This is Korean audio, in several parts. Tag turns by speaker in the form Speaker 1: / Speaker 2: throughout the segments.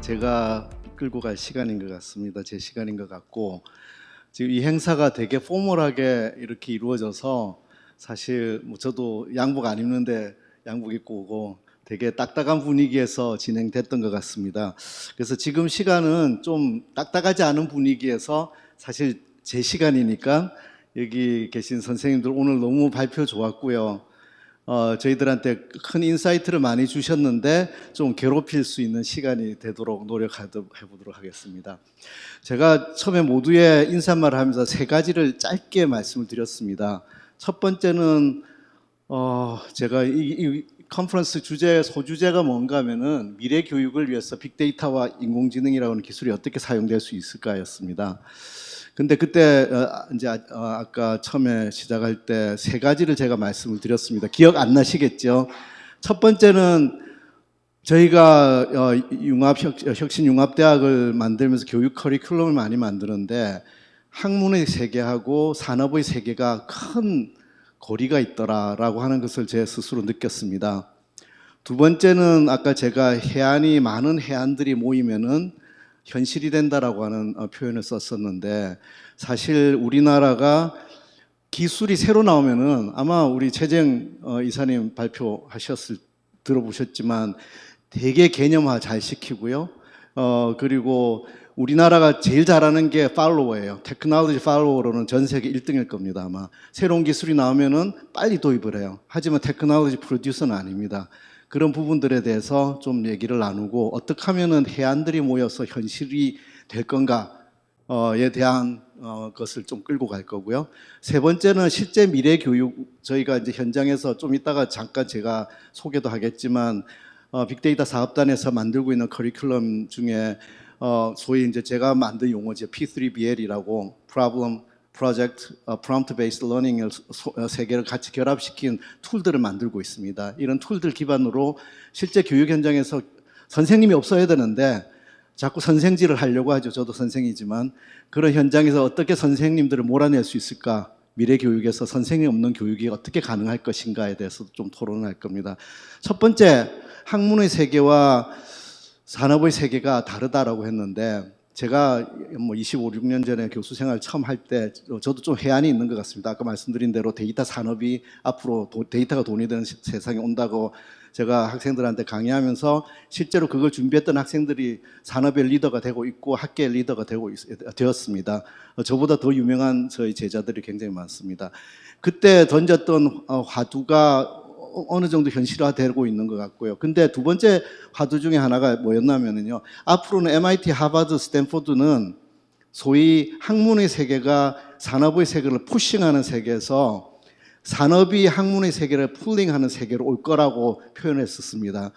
Speaker 1: 제가 끌고 갈 시간인 것 같습니다. 제 시간인 것 같고, 지금 이 행사가 되게 포멀하게 이렇게 이루어져서 사실 뭐 저도 양복 안 입는데 양복 입고 오고 되게 딱딱한 분위기에서 진행됐던 것 같습니다. 그래서 지금 시간은 좀 딱딱하지 않은 분위기에서 사실 제 시간이니까 여기 계신 선생님들 오늘 너무 발표 좋았고요. 저희들한테 큰 인사이트를 많이 주셨는데 좀 괴롭힐 수 있는 시간이 되도록 노력해보도록 하겠습니다. 제가 처음에 모두의 인사말을 하면서 세 가지를 짧게 말씀을 드렸습니다. 첫 번째는 제가 이 컨퍼런스 소주제가 뭔가 하면은 미래 교육을 위해서 빅데이터와 인공지능이라고 하는 기술이 어떻게 사용될 수 있을까였습니다. 근데 그때 이제 아까 처음에 시작할 때 세 가지를 제가 말씀을 드렸습니다. 기억 안 나시겠죠? 첫 번째는 저희가 혁신융합대학을 만들면서 교육 커리큘럼을 많이 만드는데 학문의 세계하고 산업의 세계가 큰 고리가 있더라라고 하는 것을 제 스스로 느꼈습니다. 두 번째는 아까 제가 많은 해안들이 모이면은 현실이 된다라고 하는 표현을 썼었는데, 사실 우리나라가 기술이 새로 나오면은 아마 우리 최재형 이사님 들어보셨지만 되게 개념화 잘 시키고요. 그리고 우리나라가 제일 잘하는 게 팔로워예요. 테크놀로지 팔로워로는 전 세계 1등일 겁니다. 아마 새로운 기술이 나오면은 빨리 도입을 해요. 하지만 테크놀로지 프로듀서는 아닙니다. 그런 부분들에 대해서 좀 얘기를 나누고 어떻게 하면은 해안들이 모여서 현실이 될 건가에 대한 것을 좀 끌고 갈 거고요. 세 번째는 실제 미래 교육, 저희가 이제 현장에서 좀 이따가 잠깐 제가 소개도 하겠지만 빅데이터 사업단에서 만들고 있는 커리큘럼 중에 소위 이제 제가 만든 용어죠. P3BL이라고 Problem, Project, Prompt Based Learning을 세 개를 같이 결합시킨 툴들을 만들고 있습니다. 이런 툴들 기반으로 실제 교육 현장에서 선생님이 없어야 되는데 자꾸 선생질을 하려고 하죠. 저도 선생이지만 그런 현장에서 어떻게 선생님들을 몰아낼 수 있을까? 미래 교육에서 선생님이 없는 교육이 어떻게 가능할 것인가에 대해서 좀 토론할 겁니다. 첫 번째, 학문의 세계와 산업의 세계가 다르다라고 했는데, 제가 뭐 25, 6년 전에 교수 생활 처음 할 때 저도 좀 해안이 있는 것 같습니다. 아까 말씀드린 대로 데이터 산업이 앞으로 데이터가 돈이 되는 세상에 온다고 제가 학생들한테 강의하면서 실제로 그걸 준비했던 학생들이 산업의 리더가 되고 있고 학계의 리더가 되었습니다. 저보다 더 유명한 저희 제자들이 굉장히 많습니다. 그때 던졌던 화두가 어느 정도 현실화되고 있는 것 같고요. 근데 두 번째 화두 중에 하나가 뭐였냐면요. 앞으로는 MIT, 하버드, 스탠포드는 소위 학문의 세계가 산업의 세계를 푸싱하는 세계에서 산업이 학문의 세계를 풀링하는 세계로 올 거라고 표현했었습니다.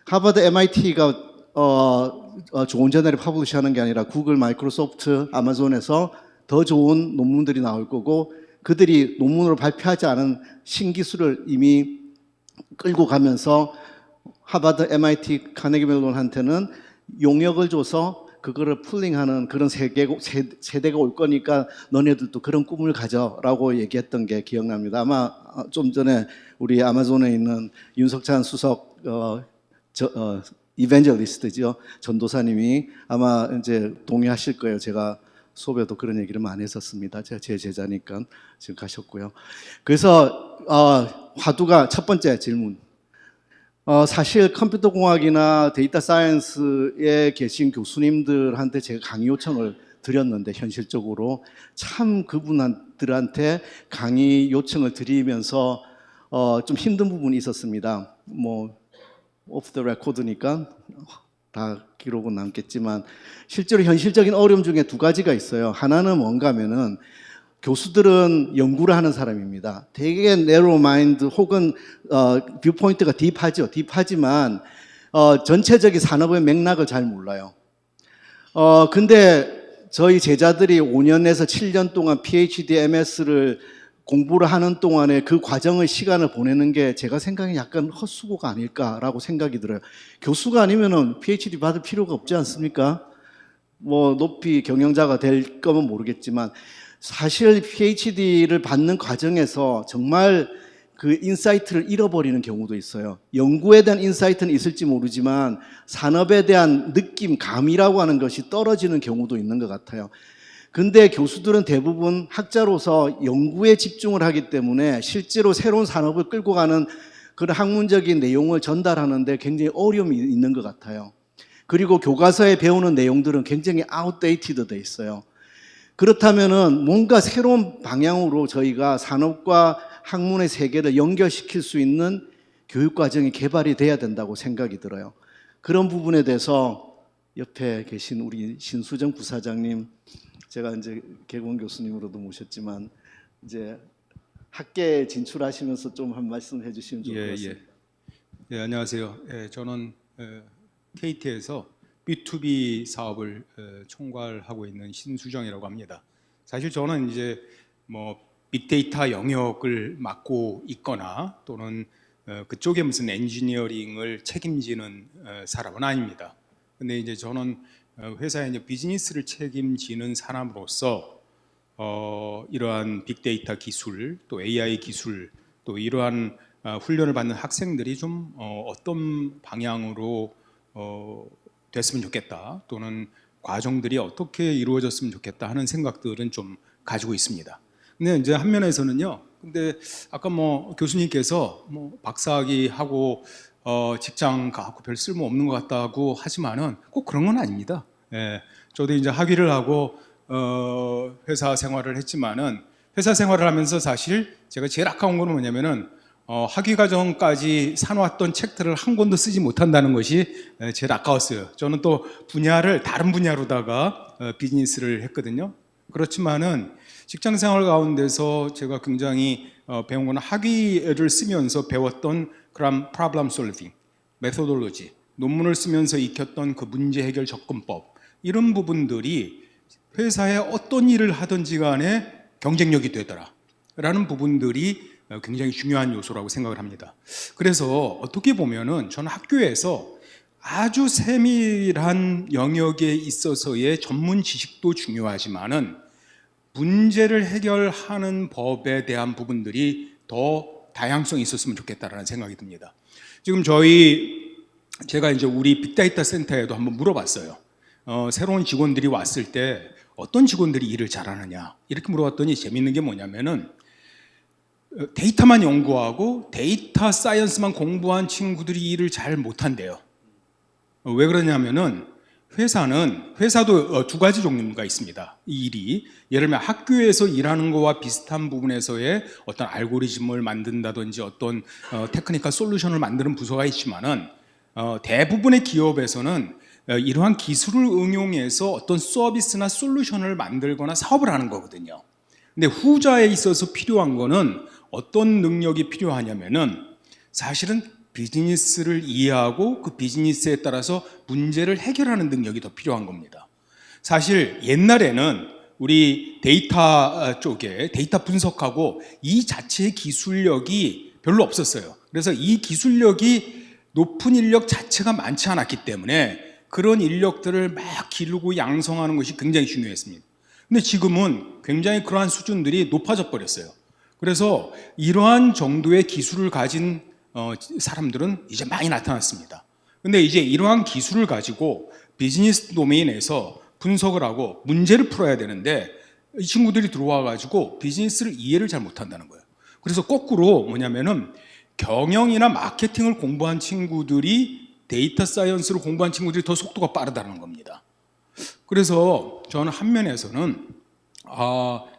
Speaker 1: 하버드, MIT가 좋은 저널에 퍼블리시하는 게 아니라 구글, 마이크로소프트, 아마존에서 더 좋은 논문들이 나올 거고, 그들이 논문으로 발표하지 않은 신기술을 이미 끌고 가면서 하버드, MIT, 카네기 멜론한테는 용역을 줘서 그거를 풀링하는 그런 세대가 올 거니까 너네들도 그런 꿈을 가져라고 얘기했던 게 기억납니다. 아마 좀 전에 우리 아마존에 있는 윤석찬 수석 이벤젤리스트죠, 전도사님이 아마 이제 동의하실 거예요. 제가 수업에도 그런 얘기를 많이 했었습니다. 제 제자니까 지금 가셨고요. 그래서 화두가 첫 번째 질문. 사실 컴퓨터 공학이나 데이터 사이언스에 계신 교수님들한테 제가 강의 요청을 드렸는데, 현실적으로 참 그분들한테 강의 요청을 드리면서 좀 힘든 부분이 있었습니다. 뭐 오프 더 레코드니까 다 기록은 남겠지만 실제로 현실적인 어려움 중에 두 가지가 있어요. 하나는 뭔가 하면은 교수들은 연구를 하는 사람입니다. 되게 narrow mind 혹은 뷰포인트가 딥하지만 전체적인 산업의 맥락을 잘 몰라요. 근데 저희 제자들이 5년에서 7년 동안 PhD, MS를 공부를 하는 동안에 그 과정의 시간을 보내는 게 제가 생각에 약간 헛수고가 아닐까라고 생각이 들어요. 교수가 아니면은 PhD 받을 필요가 없지 않습니까? 뭐 높이 경영자가 될 거면 모르겠지만 사실 PhD를 받는 과정에서 정말 그 인사이트를 잃어버리는 경우도 있어요. 연구에 대한 인사이트는 있을지 모르지만 산업에 대한 느낌, 감이라고 하는 것이 떨어지는 경우도 있는 것 같아요. 근데 교수들은 대부분 학자로서 연구에 집중을 하기 때문에 실제로 새로운 산업을 끌고 가는 그런 학문적인 내용을 전달하는데 굉장히 어려움이 있는 것 같아요. 그리고 교과서에 배우는 내용들은 굉장히 아웃데이티드 돼 있어요. 그렇다면은 뭔가 새로운 방향으로 저희가 산업과 학문의 세계를 연결시킬 수 있는 교육 과정이 개발이 돼야 된다고 생각이 들어요. 그런 부분에 대해서 옆에 계신 우리 신수정 부사장님, 제가 이제 개공 교수님으로도 모셨지만 이제 학계에 진출하시면서 좀 한 말씀 해주시면 좋을 것 같습니다.
Speaker 2: 예, 안녕하세요. 저는 KT에서 B2B 사업을 총괄하고 있는 신수정이라고 합니다. 사실 저는 이제 뭐 빅데이터 영역을 맡고 있거나 또는 그쪽에 무슨 엔지니어링을 책임지는 사람은 아닙니다. 근데 이제 저는 회사의 이제 비즈니스를 책임지는 사람으로서 이러한 빅데이터 기술, 또 AI 기술, 또 이러한 훈련을 받는 학생들이 좀 어떤 방향으로 됐으면 좋겠다, 또는 과정들이 어떻게 이루어졌으면 좋겠다 하는 생각들은 좀 가지고 있습니다. 근데 이제 한면에서는요, 근데 아까 뭐 교수님께서 뭐 박사학위 하고 직장 가고 별 쓸모 없는 것 같다고 하지만은 꼭 그런 건 아닙니다. 예, 저도 이제 학위를 하고 회사 생활을 했지만은 회사 생활을 하면서 사실 제가 제일 아까운 건 뭐냐면은 학위 과정까지 사놓았던 책들을 한 권도 쓰지 못한다는 것이 제일 아까웠어요. 저는 또 분야를 다른 분야로다가 비즈니스를 했거든요. 그렇지만은 직장 생활 가운데서 제가 굉장히 배운 건 학위를 쓰면서 배웠던 그런 프로블럼 솔빙, 메소돌로지, 논문을 쓰면서 익혔던 그 문제 해결 접근법, 이런 부분들이 회사에 어떤 일을 하든지 간에 경쟁력이 되더라라는 부분들이 굉장히 중요한 요소라고 생각을 합니다. 그래서 어떻게 보면은 저는 학교에서 아주 세밀한 영역에 있어서의 전문 지식도 중요하지만은 문제를 해결하는 법에 대한 부분들이 더 다양성이 있었으면 좋겠다라는 생각이 듭니다. 지금 제가 이제 우리 빅데이터 센터에도 한번 물어봤어요. 새로운 직원들이 왔을 때 어떤 직원들이 일을 잘하느냐 이렇게 물어봤더니 재밌는 게 뭐냐면은 데이터만 연구하고 데이터 사이언스만 공부한 친구들이 일을 잘 못한대요. 왜 그러냐면은 회사도 두 가지 종류가 있습니다. 이 일이 예를 들면 학교에서 일하는 거와 비슷한 부분에서의 어떤 알고리즘을 만든다든지 어떤 테크니컬 솔루션을 만드는 부서가 있지만은 대부분의 기업에서는 이러한 기술을 응용해서 어떤 서비스나 솔루션을 만들거나 사업을 하는 거거든요. 근데 후자에 있어서 필요한 거는 어떤 능력이 필요하냐면은 사실은 비즈니스를 이해하고 그 비즈니스에 따라서 문제를 해결하는 능력이 더 필요한 겁니다. 사실 옛날에는 우리 데이터 쪽에 데이터 분석하고 이 자체의 기술력이 별로 없었어요. 그래서 이 기술력이 높은 인력 자체가 많지 않았기 때문에 그런 인력들을 막 기르고 양성하는 것이 굉장히 중요했습니다. 근데 지금은 굉장히 그러한 수준들이 높아져 버렸어요. 그래서 이러한 정도의 기술을 가진 사람들은 이제 많이 나타났습니다. 근데 이제 이러한 기술을 가지고 비즈니스 도메인에서 분석을 하고 문제를 풀어야 되는데 이 친구들이 들어와 가지고 비즈니스를 이해를 잘 못한다는 거예요. 그래서 거꾸로 뭐냐면은 경영이나 마케팅을 공부한 친구들이 데이터 사이언스를 공부한 친구들이 더 속도가 빠르다는 겁니다. 그래서 저는 한면에서는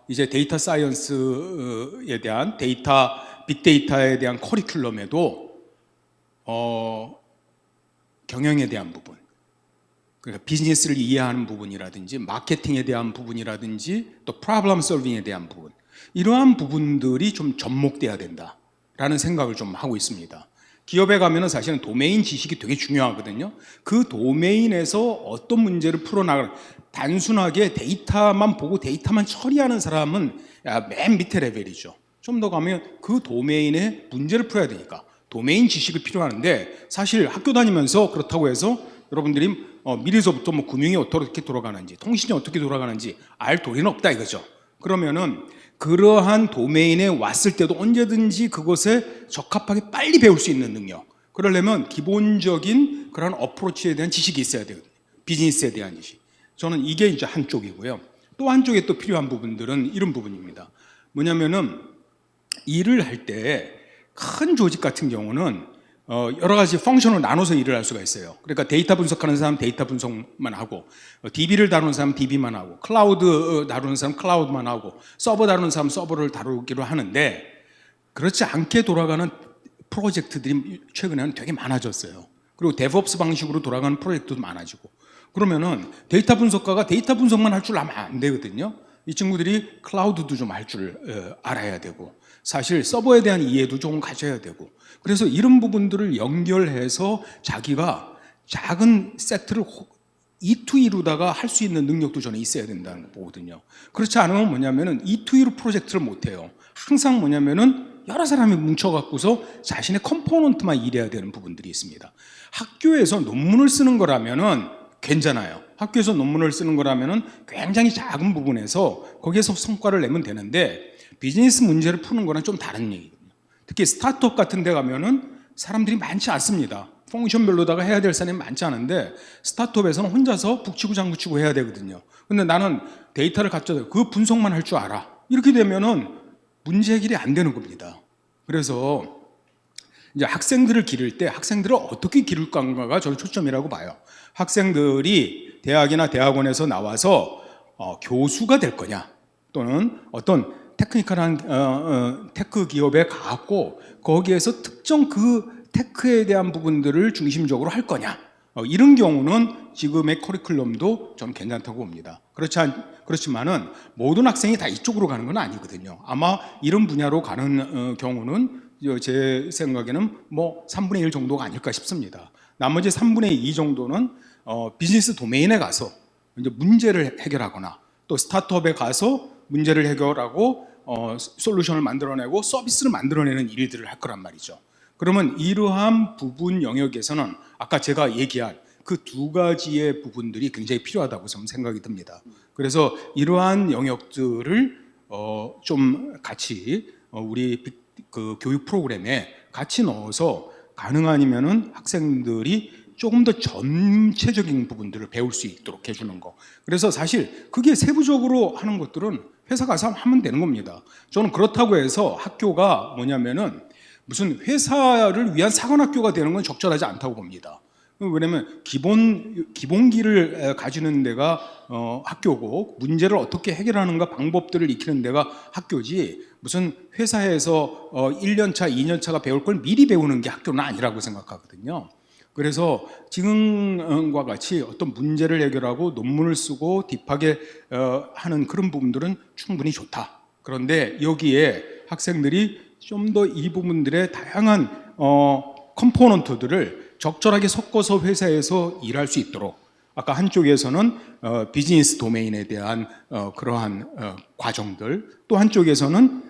Speaker 2: 이제 데이터 사이언스에 대한 빅데이터에 대한 커리큘럼에도 경영에 대한 부분, 그러니까 비즈니스를 이해하는 부분이라든지 마케팅에 대한 부분이라든지 또 프로블럼 솔빙에 대한 부분, 이러한 부분들이 좀 접목돼야 된다라는 생각을 좀 하고 있습니다. 기업에 가면은 사실은 도메인 지식이 되게 중요하거든요. 그 도메인에서 어떤 문제를 풀어나가는, 단순하게 데이터만 보고 데이터만 처리하는 사람은 맨 밑에 레벨이죠. 좀 더 가면 그 도메인의 문제를 풀어야 되니까 도메인 지식이 필요하는데, 사실 학교 다니면서 그렇다고 해서 여러분들이 미리서부터 뭐 금융이 어떻게 돌아가는지, 통신이 어떻게 돌아가는지 알 도리는 없다 이거죠. 그러면은 그러한 도메인에 왔을 때도 언제든지 그것에 적합하게 빨리 배울 수 있는 능력. 그러려면 기본적인 그런 어프로치에 대한 지식이 있어야 되거든요. 비즈니스에 대한 지식. 저는 이게 이제 한쪽이고요. 또 한쪽에 또 필요한 부분들은 이런 부분입니다. 뭐냐면은 일을 할 때 큰 조직 같은 경우는 여러 가지 펑션을 나눠서 일을 할 수가 있어요. 그러니까 데이터 분석하는 사람 데이터 분석만 하고, DB를 다루는 사람 DB만 하고, 클라우드 다루는 사람 클라우드만 하고, 서버 다루는 사람 서버를 다루기로 하는데, 그렇지 않게 돌아가는 프로젝트들이 최근에는 되게 많아졌어요. 그리고 데브옵스 방식으로 돌아가는 프로젝트도 많아지고, 그러면은 데이터 분석가가 데이터 분석만 할 줄 알면 안 되거든요. 이 친구들이 클라우드도 좀 할 줄 알아야 되고, 사실 서버에 대한 이해도 조금 가져야 되고, 그래서 이런 부분들을 연결해서 자기가 작은 세트를 E2E로다가 할 수 있는 능력도 저는 있어야 된다는 거 보거든요. 그렇지 않으면 뭐냐면은 E2E로 프로젝트를 못 해요. 항상 뭐냐면은 여러 사람이 뭉쳐갖고서 자신의 컴포넌트만 일해야 되는 부분들이 있습니다. 학교에서 논문을 쓰는 거라면은 괜찮아요. 학교에서 논문을 쓰는 거라면은 굉장히 작은 부분에서 거기에서 성과를 내면 되는데, 비즈니스 문제를 푸는 거는 좀 다른 얘기거든요. 특히 스타트업 같은 데 가면은 사람들이 많지 않습니다. 펑션별로다가 해야 될 사람이 많지 않은데, 스타트업에서는 혼자서 북치고 장구치고 해야 되거든요. 근데 나는 데이터를 갖춰서 그 분석만 할 줄 알아. 이렇게 되면은 문제 해결이 안 되는 겁니다. 그래서 이제 학생들을 기를 때 학생들을 어떻게 기를 건가가 저는 초점이라고 봐요. 학생들이 대학이나 대학원에서 나와서 교수가 될 거냐, 또는 어떤 테크니컬한 테크 기업에 가고 거기에서 특정 그 테크에 대한 부분들을 중심적으로 할 거냐, 이런 경우는 지금의 커리큘럼도 저는 괜찮다고 봅니다. 그렇지만은 모든 학생이 다 이쪽으로 가는 건 아니거든요. 아마 이런 분야로 가는 경우는 제 생각에는 뭐 3분의 1 정도가 아닐까 싶습니다. 나머지 3분의 2 정도는 비즈니스 도메인에 가서 이제 문제를 해결하거나, 또 스타트업에 가서 문제를 해결하고 솔루션을 만들어내고 서비스를 만들어내는 일들을 할 거란 말이죠. 그러면 이러한 부분 영역에서는 아까 제가 얘기한 그 두 가지의 부분들이 굉장히 필요하다고 저는 생각이 듭니다. 그래서 이러한 영역들을 좀 같이 우리 그 교육 프로그램에 같이 넣어서 가능하면은 학생들이 조금 더 전체적인 부분들을 배울 수 있도록 해주는 거. 그래서 사실 그게 세부적으로 하는 것들은 회사 가서 하면 되는 겁니다. 저는 그렇다고 해서 학교가 뭐냐면은 무슨 회사를 위한 사관학교가 되는 건 적절하지 않다고 봅니다. 왜냐하면 기본기를 가지는 데가 학교고, 문제를 어떻게 해결하는가 방법들을 익히는 데가 학교지, 무슨 회사에서 1년차, 2년차가 배울 걸 미리 배우는 게 학교는 아니라고 생각하거든요. 그래서 지금과 같이 어떤 문제를 해결하고 논문을 쓰고 딥하게 하는 그런 부분들은 충분히 좋다. 그런데 여기에 학생들이 좀 더 이 부분들의 다양한 컴포넌트들을 적절하게 섞어서 회사에서 일할 수 있도록, 아까 한쪽에서는 비즈니스 도메인에 대한 그러한 과정들, 또 한쪽에서는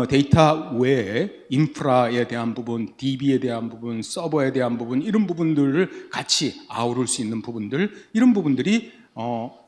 Speaker 2: 데이터 외에 인프라에 대한 부분, DB에 대한 부분, 서버에 대한 부분, 이런 부분들을 같이 아우를 수 있는 부분들, 이런 부분들이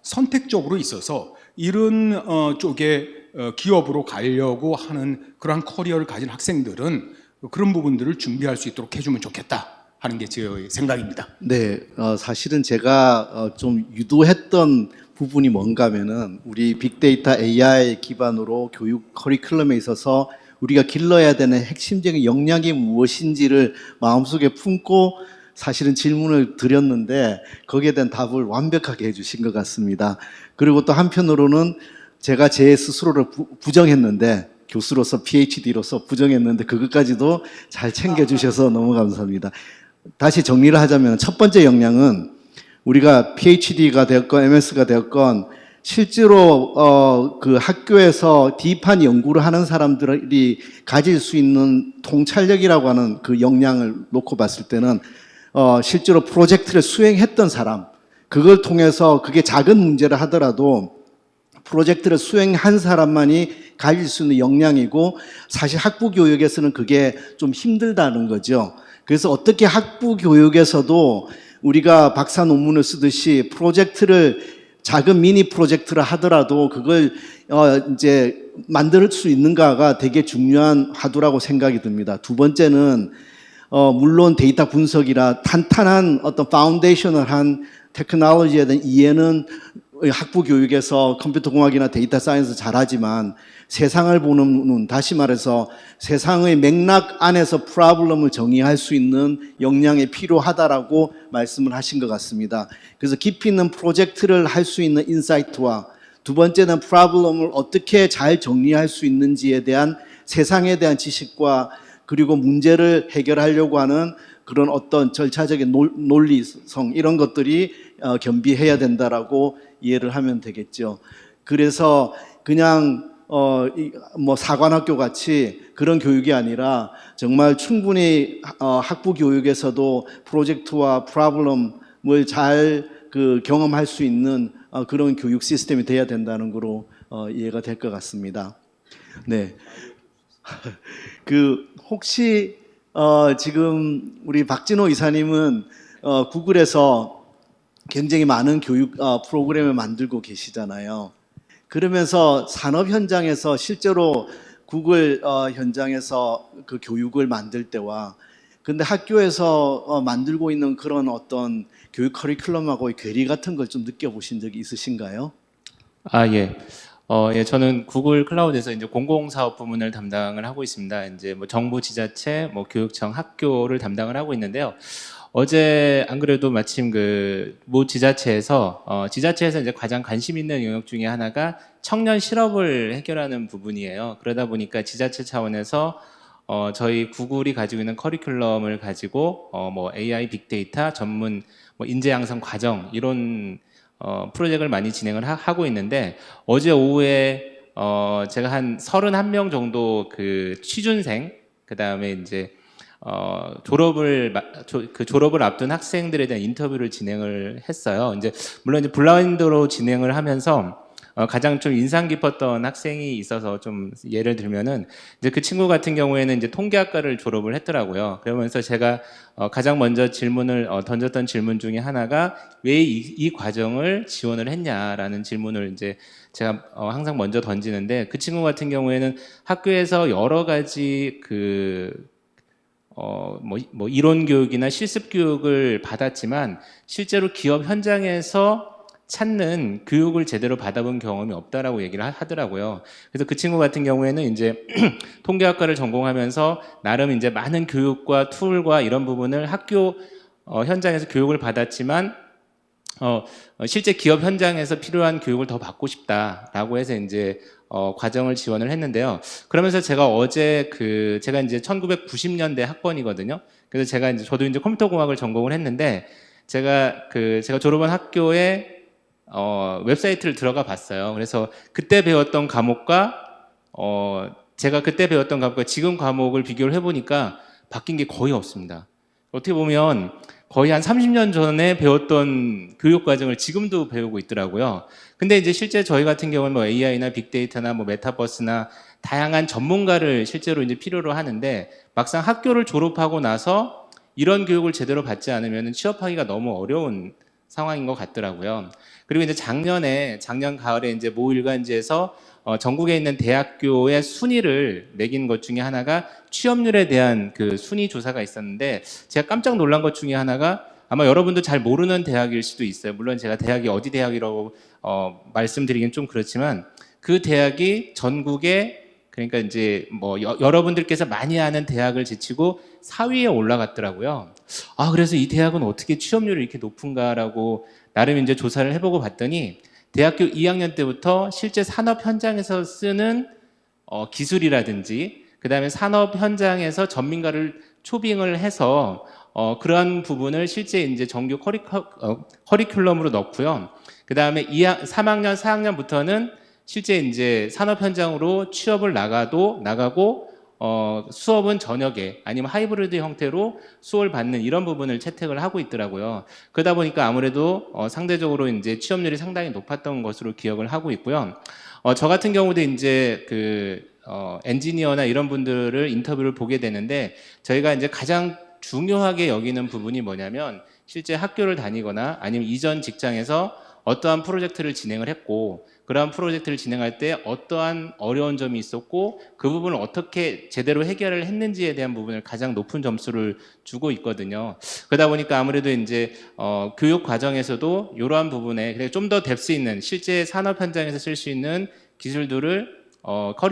Speaker 2: 선택적으로 있어서 이런 쪽에 기업으로 가려고 하는 그러한 커리어를 가진 학생들은 그런 부분들을 준비할 수 있도록 해주면 좋겠다 하는 게 제 생각입니다.
Speaker 1: 네, 사실은 제가 좀 유도했던 부분이 뭔가 하면은 우리 빅데이터 AI 기반으로 교육 커리큘럼에 있어서 우리가 길러야 되는 핵심적인 역량이 무엇인지를 마음속에 품고 사실은 질문을 드렸는데 거기에 대한 답을 완벽하게 해주신 것 같습니다. 그리고 또 한편으로는 제가 제 스스로를 부정했는데, 교수로서 PhD로서 부정했는데 그것까지도 잘 챙겨주셔서 너무 감사합니다. 다시 정리를 하자면 첫 번째 역량은 우리가 PhD가 되었건 MS가 되었건 실제로 그 학교에서 딥한 연구를 하는 사람들이 가질 수 있는 통찰력이라고 하는 그 역량을 놓고 봤을 때는 실제로 프로젝트를 수행했던 사람, 그걸 통해서 그게 작은 문제를 하더라도 프로젝트를 수행한 사람만이 가질 수 있는 역량이고, 사실 학부 교육에서는 그게 좀 힘들다는 거죠. 그래서 어떻게 학부 교육에서도 우리가 박사 논문을 쓰듯이 프로젝트를 작은 미니 프로젝트를 하더라도 그걸 이제 만들 수 있는가가 되게 중요한 화두라고 생각이 듭니다. 두 번째는 물론 데이터 분석이라 탄탄한 어떤 파운데이션을 한 테크놀로지에 대한 이해는 학부 교육에서 컴퓨터 공학이나 데이터 사이언스 잘하지만 세상을 보는 눈, 다시 말해서 세상의 맥락 안에서 프로블럼을 정의할 수 있는 역량이 필요하다라고 말씀을 하신 것 같습니다. 그래서 깊이 있는 프로젝트를 할 수 있는 인사이트와 두 번째는 프로블럼을 어떻게 잘 정리할 수 있는지에 대한 세상에 대한 지식과 그리고 문제를 해결하려고 하는 그런 어떤 절차적인 논리성 이런 것들이 겸비해야 된다라고 이해를 하면 되겠죠. 그래서 그냥 뭐 사관학교 같이 그런 교육이 아니라 정말 충분히 학부 교육에서도 프로젝트와 프로블럼을 잘 경험할 수 있는 그런 교육 시스템이 돼야 된다는 거로 이해가 될 것 같습니다. 네. 혹시 지금 우리 박진호 이사님은 구글에서 굉장히 많은 교육 프로그램을 만들고 계시잖아요. 그러면서 산업 현장에서 실제로 구글 현장에서 그 교육을 만들 때와 근데 학교에서 만들고 있는 그런 어떤 교육 커리큘럼하고의 괴리 같은 걸 좀 느껴보신 적이 있으신가요?
Speaker 3: 예. 예, 저는 구글 클라우드에서 이제 공공사업 부문을 담당을 하고 있습니다. 이제 뭐 정부, 지자체, 뭐 교육청, 학교를 담당을 하고 있는데요. 어제 안 그래도 마침 그 모 지자체에서 이제 가장 관심 있는 영역 중에 하나가 청년 실업을 해결하는 부분이에요. 그러다 보니까 지자체 차원에서 저희 구글이 가지고 있는 커리큘럼을 가지고 뭐 AI 빅데이터 전문 뭐 인재 양성 과정 이런 프로젝트를 많이 진행을 하고 있는데 어제 오후에 제가 한 31명 정도 그 취준생 그다음에 이제 졸업을 앞둔 학생들에 대한 인터뷰를 진행을 했어요. 이제 물론 이제 블라인드로 진행을 하면서 가장 좀 인상 깊었던 학생이 있어서 좀 예를 들면은 이제 그 친구 같은 경우에는 이제 통계학과를 졸업을 했더라고요. 그러면서 제가 가장 먼저 질문을 던졌던 질문 중에 하나가 왜 이 과정을 지원을 했냐라는 질문을 이제 제가 항상 먼저 던지는데 그 친구 같은 경우에는 학교에서 여러 가지 뭐 이론 교육이나 실습 교육을 받았지만 실제로 기업 현장에서 찾는 교육을 제대로 받아본 경험이 없다라고 얘기를 하더라고요. 그래서 그 친구 같은 경우에는 이제 통계학과를 전공하면서 나름 이제 많은 교육과 툴과 이런 부분을 학교 현장에서 교육을 받았지만 실제 기업 현장에서 필요한 교육을 더 받고 싶다라고 해서 이제 과정을 지원을 했는데요. 그러면서 제가 어제 제가 이제 1990년대 학번이거든요. 그래서 저도 이제 컴퓨터 공학을 전공을 했는데 제가 졸업한 학교에 웹사이트를 들어가 봤어요. 그래서 그때 배웠던 과목과 제가 그때 배웠던 과목과 지금 과목을 비교를 해보니까 바뀐 게 거의 없습니다. 어떻게 보면 거의 한 30년 전에 배웠던 교육 과정을 지금도 배우고 있더라고요. 근데 이제 실제 저희 같은 경우는 뭐 AI나 빅데이터나 뭐 메타버스나 다양한 전문가를 실제로 이제 필요로 하는데 막상 학교를 졸업하고 나서 이런 교육을 제대로 받지 않으면 취업하기가 너무 어려운 상황인 것 같더라고요. 그리고 이제 작년 가을에 이제 모 일간지에서 전국에 있는 대학교의 순위를 매긴 것 중에 하나가 취업률에 대한 그 순위 조사가 있었는데 제가 깜짝 놀란 것 중에 하나가 아마 여러분도 잘 모르는 대학일 수도 있어요. 물론 제가 대학이 어디 대학이라고 말씀드리긴 좀 그렇지만 그 대학이 전국에 그러니까 이제 뭐 여러분들께서 많이 아는 대학을 제치고 4위에 올라갔더라고요. 그래서 이 대학은 어떻게 취업률이 이렇게 높은가라고 나름 이제 조사를 해보고 봤더니 대학교 2학년 때부터 실제 산업 현장에서 쓰는 기술이라든지 그다음에 산업 현장에서 전민가를 초빙을 해서 그러한 부분을 실제 이제 정규 커리큘럼으로 넣고요. 그다음에 3학년, 4학년부터는 실제 이제 산업 현장으로 취업을 나가고 수업은 저녁에 아니면 하이브리드 형태로 수업을 받는 이런 부분을 채택을 하고 있더라고요. 그러다 보니까 아무래도 상대적으로 이제 취업률이 상당히 높았던 것으로 기억을 하고 있고요. 저 같은 경우도 이제 엔지니어나 이런 분들을 인터뷰를 보게 되는데 저희가 이제 가장 중요하게 여기는 부분이 뭐냐면 실제 학교를 다니거나 아니면 이전 직장에서 어떠한 프로젝트를 진행을 했고 그러한 프로젝트를 진행할 때 어떠한 어려운 점이 있었고 그 부분을 어떻게 제대로 해결을 했는지에 대한 부분을 가장 높은 점수를 주고 있거든요. 그러다 보니까 아무래도 이제 교육 과정에서도 이러한 부분에 좀 더 뎁스 있는 실제 산업 현장에서 쓸 수 있는 기술들을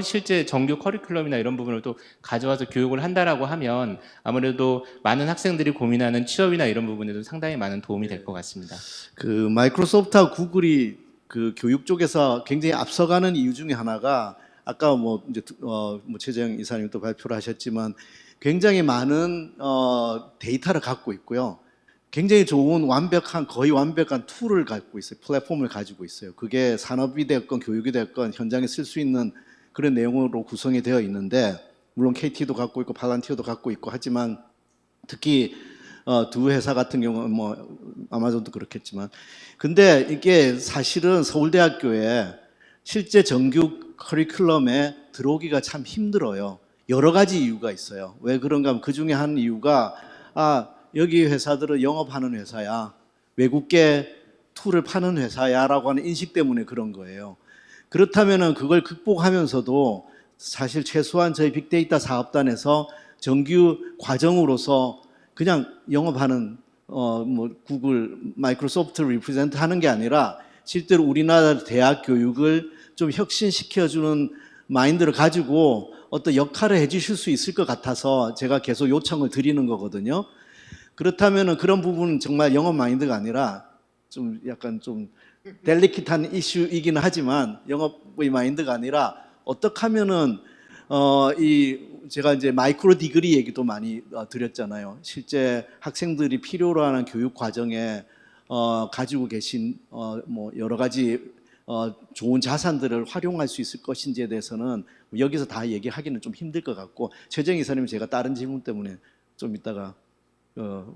Speaker 3: 실제 정규 커리큘럼이나 이런 부분을 또 가져와서 교육을 한다라고 하면 아무래도 많은 학생들이 고민하는 취업이나 이런 부분에도 상당히 많은 도움이 될 것 같습니다.
Speaker 1: 그 마이크로소프트와 구글이 그 교육 쪽에서 굉장히 앞서가는 이유 중에 하나가 아까 뭐 이제 최재형 이사님도 발표를 하셨지만 굉장히 많은 데이터를 갖고 있고요. 굉장히 좋은 거의 완벽한 툴을 갖고 있어요. 플랫폼을 가지고 있어요. 그게 산업이 됐건 교육이 됐건 현장에 쓸 수 있는 그런 내용으로 구성이 되어 있는데 물론 KT도 갖고 있고 팔란티어도 갖고 있고 하지만 특히 두 회사 같은 경우는 뭐 아마존도 그렇겠지만 근데 이게 사실은 서울대학교에 실제 정규 커리큘럼에 들어오기가 참 힘들어요. 여러 가지 이유가 있어요. 왜 그런가 하면 그 중에 한 이유가 여기 회사들은 영업하는 회사야. 외국계 툴을 파는 회사야 라고 하는 인식 때문에 그런 거예요. 그렇다면은 그걸 극복하면서도 사실 최소한 저희 빅데이터 사업단에서 정규 과정으로서 그냥 영업하는 구글, 마이크로소프트를 리프레젠트 하는 게 아니라 실제로 우리나라 대학 교육을 좀 혁신시켜주는 마인드를 가지고 어떤 역할을 해주실 수 있을 것 같아서 제가 계속 요청을 드리는 거거든요. 그렇다면은 그런 부분은 정말 영업 마인드가 아니라 좀 약간 좀 델리킷한 이슈이기는 하지만 영업의 마인드가 아니라 어떻게 하면은 제가 이제 마이크로 디그리 얘기도 많이 드렸잖아요. 실제 학생들이 필요로 하는 교육 과정에 가지고 계신 뭐 여러 가지 좋은 자산들을 활용할 수 있을 것인지에 대해서는 여기서 다 얘기하기는 좀 힘들 것 같고 최재형 이사님 제가 다른 질문 때문에 좀 이따가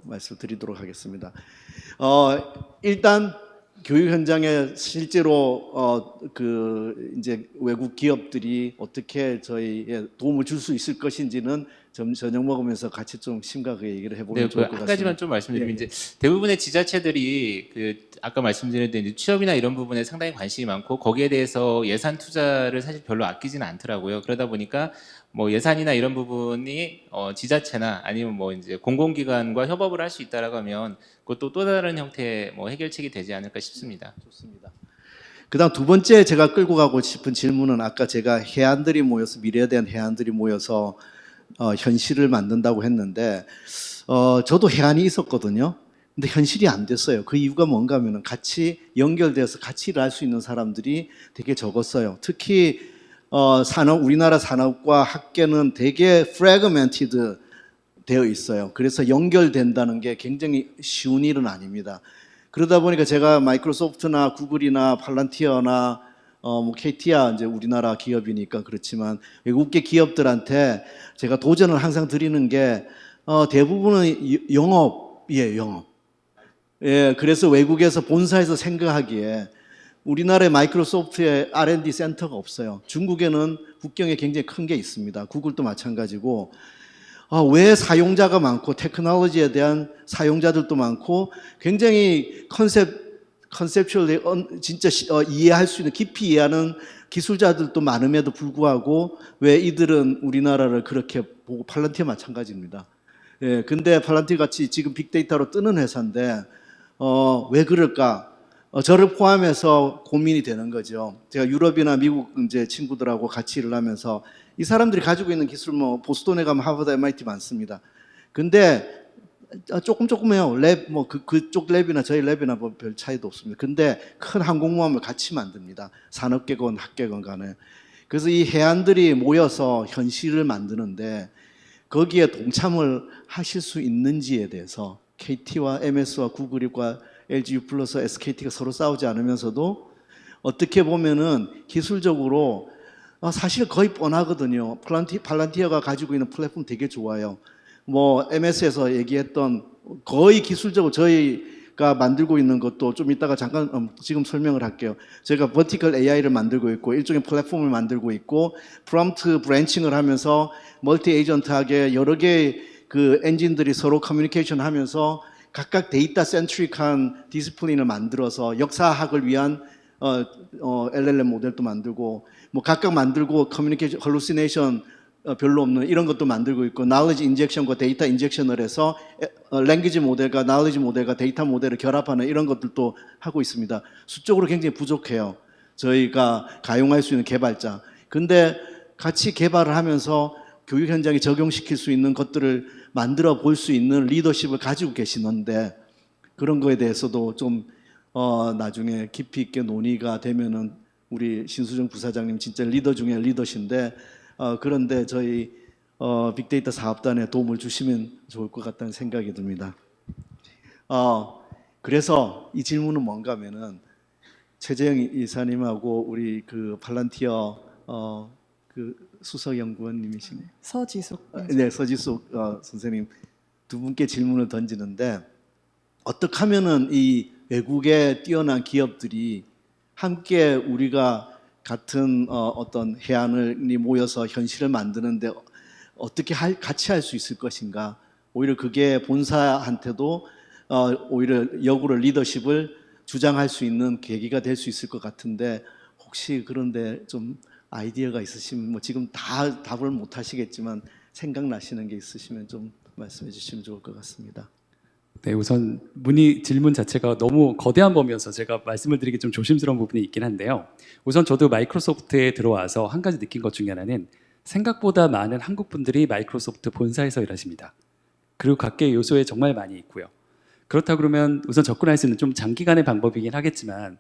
Speaker 1: 말씀드리도록 하겠습니다. 일단 교육 현장에 실제로 이제 외국 기업들이 어떻게 저희에 도움을 줄 수 있을 것인지는 저녁 먹으면서 같이 좀 심각하게 얘기를 해보면 좋을 것 같습니다.
Speaker 3: 한 가지만 좀 말씀드리면 이제 대부분의 지자체들이 아까 말씀드렸던 이제 취업이나 이런 부분에 상당히 관심이 많고 거기에 대해서 예산 투자를 사실 별로 아끼지는 않더라고요. 그러다 보니까 뭐 예산이나 이런 부분이 지자체나 아니면 뭐 이제 공공기관과 협업을 할 수 있다라고 하면 그것도 또 다른 형태의 뭐 해결책이 되지 않을까 싶습니다.
Speaker 1: 좋습니다. 그다음 두 번째 제가 끌고 가고 싶은 질문은 아까 제가 해안들이 모여서 미래에 대한 해안들이 모여서 현실을 만든다고 했는데 저도 해안이 있었거든요. 근데 현실이 안 됐어요. 그 이유가 뭔가 하면은 같이 연결돼서 같이 일할 수 있는 사람들이 되게 적었어요. 특히 우리나라 산업과 학계는 되게 프래그멘티드 되어 있어요. 그래서 연결된다는 게 굉장히 쉬운 일은 아닙니다. 그러다 보니까 제가 마이크로소프트나 구글이나 팔란티어나 뭐 KT야 이제 우리나라 기업이니까 그렇지만 외국계 기업들한테 제가 도전을 항상 드리는 게 대부분은 영업이에요, 영업. 예, 그래서 외국에서 본사에서 생각하기에 우리나라의 마이크로소프트의 R&D 센터가 없어요. 중국에는 국경에 굉장히 큰 게 있습니다. 구글도 마찬가지고. 왜 사용자가 많고 테크놀로지에 대한 사용자들도 많고 굉장히 컨셉츄얼리 진짜 이해할 수 있는 깊이 이해하는 기술자들도 많음에도 불구하고 왜 이들은 우리나라를 그렇게 보고 팔란티어 마찬가지입니다. 예, 근데 팔란티어 같이 지금 빅데이터로 뜨는 회사인데 왜 그럴까? 저를 포함해서 고민이 되는 거죠. 제가 유럽이나 미국 이제 친구들하고 같이 일을 하면서 이 사람들이 가지고 있는 기술 뭐 보스턴에 가면 하버드, MIT 많습니다. 근데 조금해요. 랩 뭐 그쪽 랩이나 저희 랩이나 뭐 별 차이도 없습니다. 근데 큰 항공모함을 같이 만듭니다. 산업계건 학계건 간에. 그래서 이 해안들이 모여서 현실을 만드는데 거기에 동참을 하실 수 있는지에 대해서 KT와 MS와 구글과 LG U 플러스 SKT가 서로 싸우지 않으면서도 어떻게 보면은 기술적으로 사실 거의 뻔하거든요. 팔란티어가 가지고 있는 플랫폼 되게 좋아요. 뭐 MS에서 얘기했던 거의 기술적으로 저희가 만들고 있는 것도 좀 이따가 잠깐 지금 설명을 할게요. 저희가 버티컬 AI를 만들고 있고 일종의 플랫폼을 만들고 있고 프롬프트 브랜칭을 하면서 멀티 에이전트하게 여러 개의 그 엔진들이 서로 커뮤니케이션 하면서 각각 데이터 센트릭한 디스플린을 만들어서 역사학을 위한 LLM 모델도 만들고 뭐 각각 만들고 커뮤니케이션 할루시네이션 별로 없는 이런 것도 만들고 있고 knowledge 인젝션과 데이터 인젝션을 해서 랭귀지 모델과 knowledge 모델과 데이터 모델을 결합하는 이런 것들도 하고 있습니다. 수적으로 굉장히 부족해요. 저희가 가용할 수 있는 개발자. 근데 같이 개발을 하면서 교육 현장에 적용시킬 수 있는 것들을 만들어 볼 수 있는 리더십을 가지고 계시는데 그런 거에 대해서도 좀 나중에 깊이 있게 논의가 되면은 우리 신수정 부사장님 진짜 리더 중에 리더신데 그런데 저희 빅데이터 사업단에 도움을 주시면 좋을 것 같다는 생각이 듭니다. 그래서 이 질문은 뭔가 하면은 최재형 이사님하고 우리 그 팔란티어 그 수석 연구원님이시네.
Speaker 4: 서지숙.
Speaker 1: 네, 서지숙 선생님 두 분께 질문을 던지는데 어떻게 하면은 이 외국의 뛰어난 기업들이 함께 우리가 같은 어떤 해안을 모여서 현실을 만드는데 어떻게 같이 할 수 있을 것인가? 오히려 그게 본사한테도 오히려 역으로 리더십을 주장할 수 있는 계기가 될 수 있을 것 같은데 혹시 그런데 좀 아이디어가 있으시면 뭐 지금 다 답을 못 하시겠지만 생각나시는 게 있으시면 좀 말씀해 주시면 좋을 것 같습니다.
Speaker 5: 네, 우선 질문 자체가 너무 거대한 범위여서 제가 말씀을 드리기 좀 조심스러운 부분이 있긴 한데요. 우선 저도 마이크로소프트에 들어와서 한 가지 느낀 것 중에 하나는 생각보다 많은 한국 분들이 마이크로소프트 본사에서 일하십니다. 그리고 각계의 요소에 정말 많이 있고요. 그렇다 그러면 우선 접근할 수 있는 좀 장기간의 방법이긴 하겠지만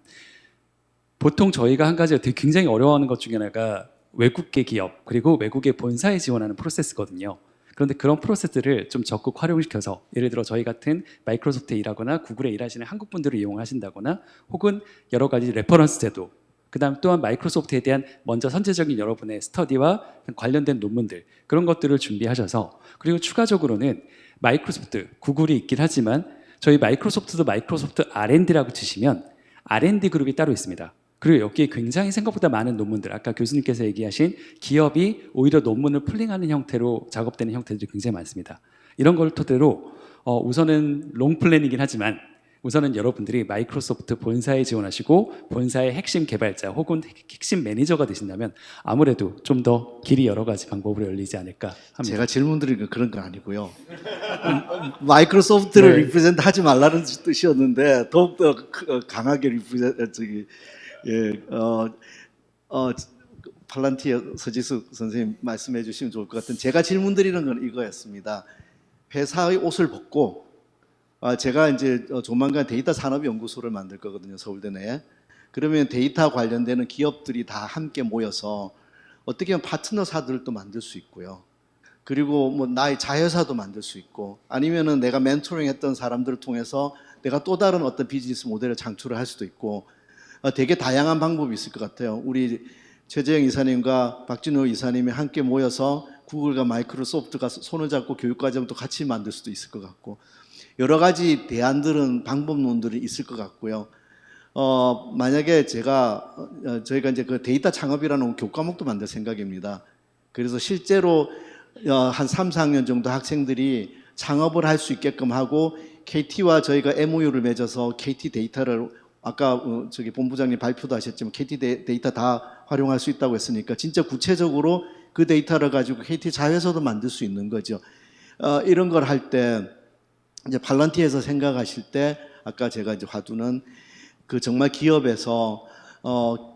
Speaker 5: 보통 저희가 한 가지가 되게 굉장히 어려워하는 것 중에 하나가 외국계 기업 그리고 외국의 본사에 지원하는 프로세스거든요. 그런데 그런 프로세스를 좀 적극 활용시켜서 예를 들어 저희 같은 마이크로소프트에 일하거나 구글에 일하시는 한국 분들을 이용하신다거나 혹은 여러 가지 레퍼런스 제도 그다음 또한 마이크로소프트에 대한 먼저 선제적인 여러분의 스터디와 관련된 논문들 그런 것들을 준비하셔서 그리고 추가적으로는 마이크로소프트, 구글이 있긴 하지만 저희 마이크로소프트도 마이크로소프트 R&D라고 치시면 R&D 그룹이 따로 있습니다. 그리고 여기에 굉장히 생각보다 많은 논문들 아까 교수님께서 얘기하신 기업이 오히려 논문을 풀링하는 형태로 작업되는 형태들이 굉장히 많습니다. 이런 걸 토대로 우선은 롱 플랜이긴 하지만 우선은 여러분들이 마이크로소프트 본사에 지원하시고 본사의 핵심 개발자 혹은 핵심 매니저가 되신다면 아무래도 좀 더 길이 여러 가지 방법으로 열리지 않을까 합니다.
Speaker 1: 제가 질문 드린 건 그런 건 아니고요. 마이크로소프트를
Speaker 5: 네.
Speaker 1: 리프레젠트 하지 말라는 뜻이었는데 더욱더 강하게 팔란티어 서지숙 선생님 말씀해 주시면 좋을 것 같은 제가 질문 드리는 건 이거였습니다. 회사의 옷을 벗고 제가 이제 조만간 데이터 산업연구소를 만들 거거든요. 서울대 내에. 그러면 데이터 관련되는 기업들이 다 함께 모여서 어떻게 보면 파트너사들을 또 만들 수 있고요. 그리고 뭐 나의 자회사도 만들 수 있고 아니면은 내가 멘토링 했던 사람들을 통해서 내가 또 다른 어떤 비즈니스 모델을 창출을 할 수도 있고 되게 다양한 방법이 있을 것 같아요. 우리 최재형 이사님과 박진호 이사님이 함께 모여서 구글과 마이크로소프트가 손을 잡고 교육과정도 같이 만들 수도 있을 것 같고 여러 가지 대안들은 방법론들이 있을 것 같고요. 만약에 저희가 이제 그 데이터 창업이라는 교과목도 만들 생각입니다. 그래서 실제로 한 3, 4학년 정도 학생들이 창업을 할 수 있게끔 하고 KT와 저희가 MOU를 맺어서 KT 데이터를 아까 저기 본부장님 발표도 하셨지만 KT 데이터 다 활용할 수 있다고 했으니까 진짜 구체적으로 그 데이터를 가지고 KT 자회사도 만들 수 있는 거죠. 이런 걸 할 때 이제 팔란티에서 생각하실 때 아까 제가 이제 화두는 그 정말 기업에서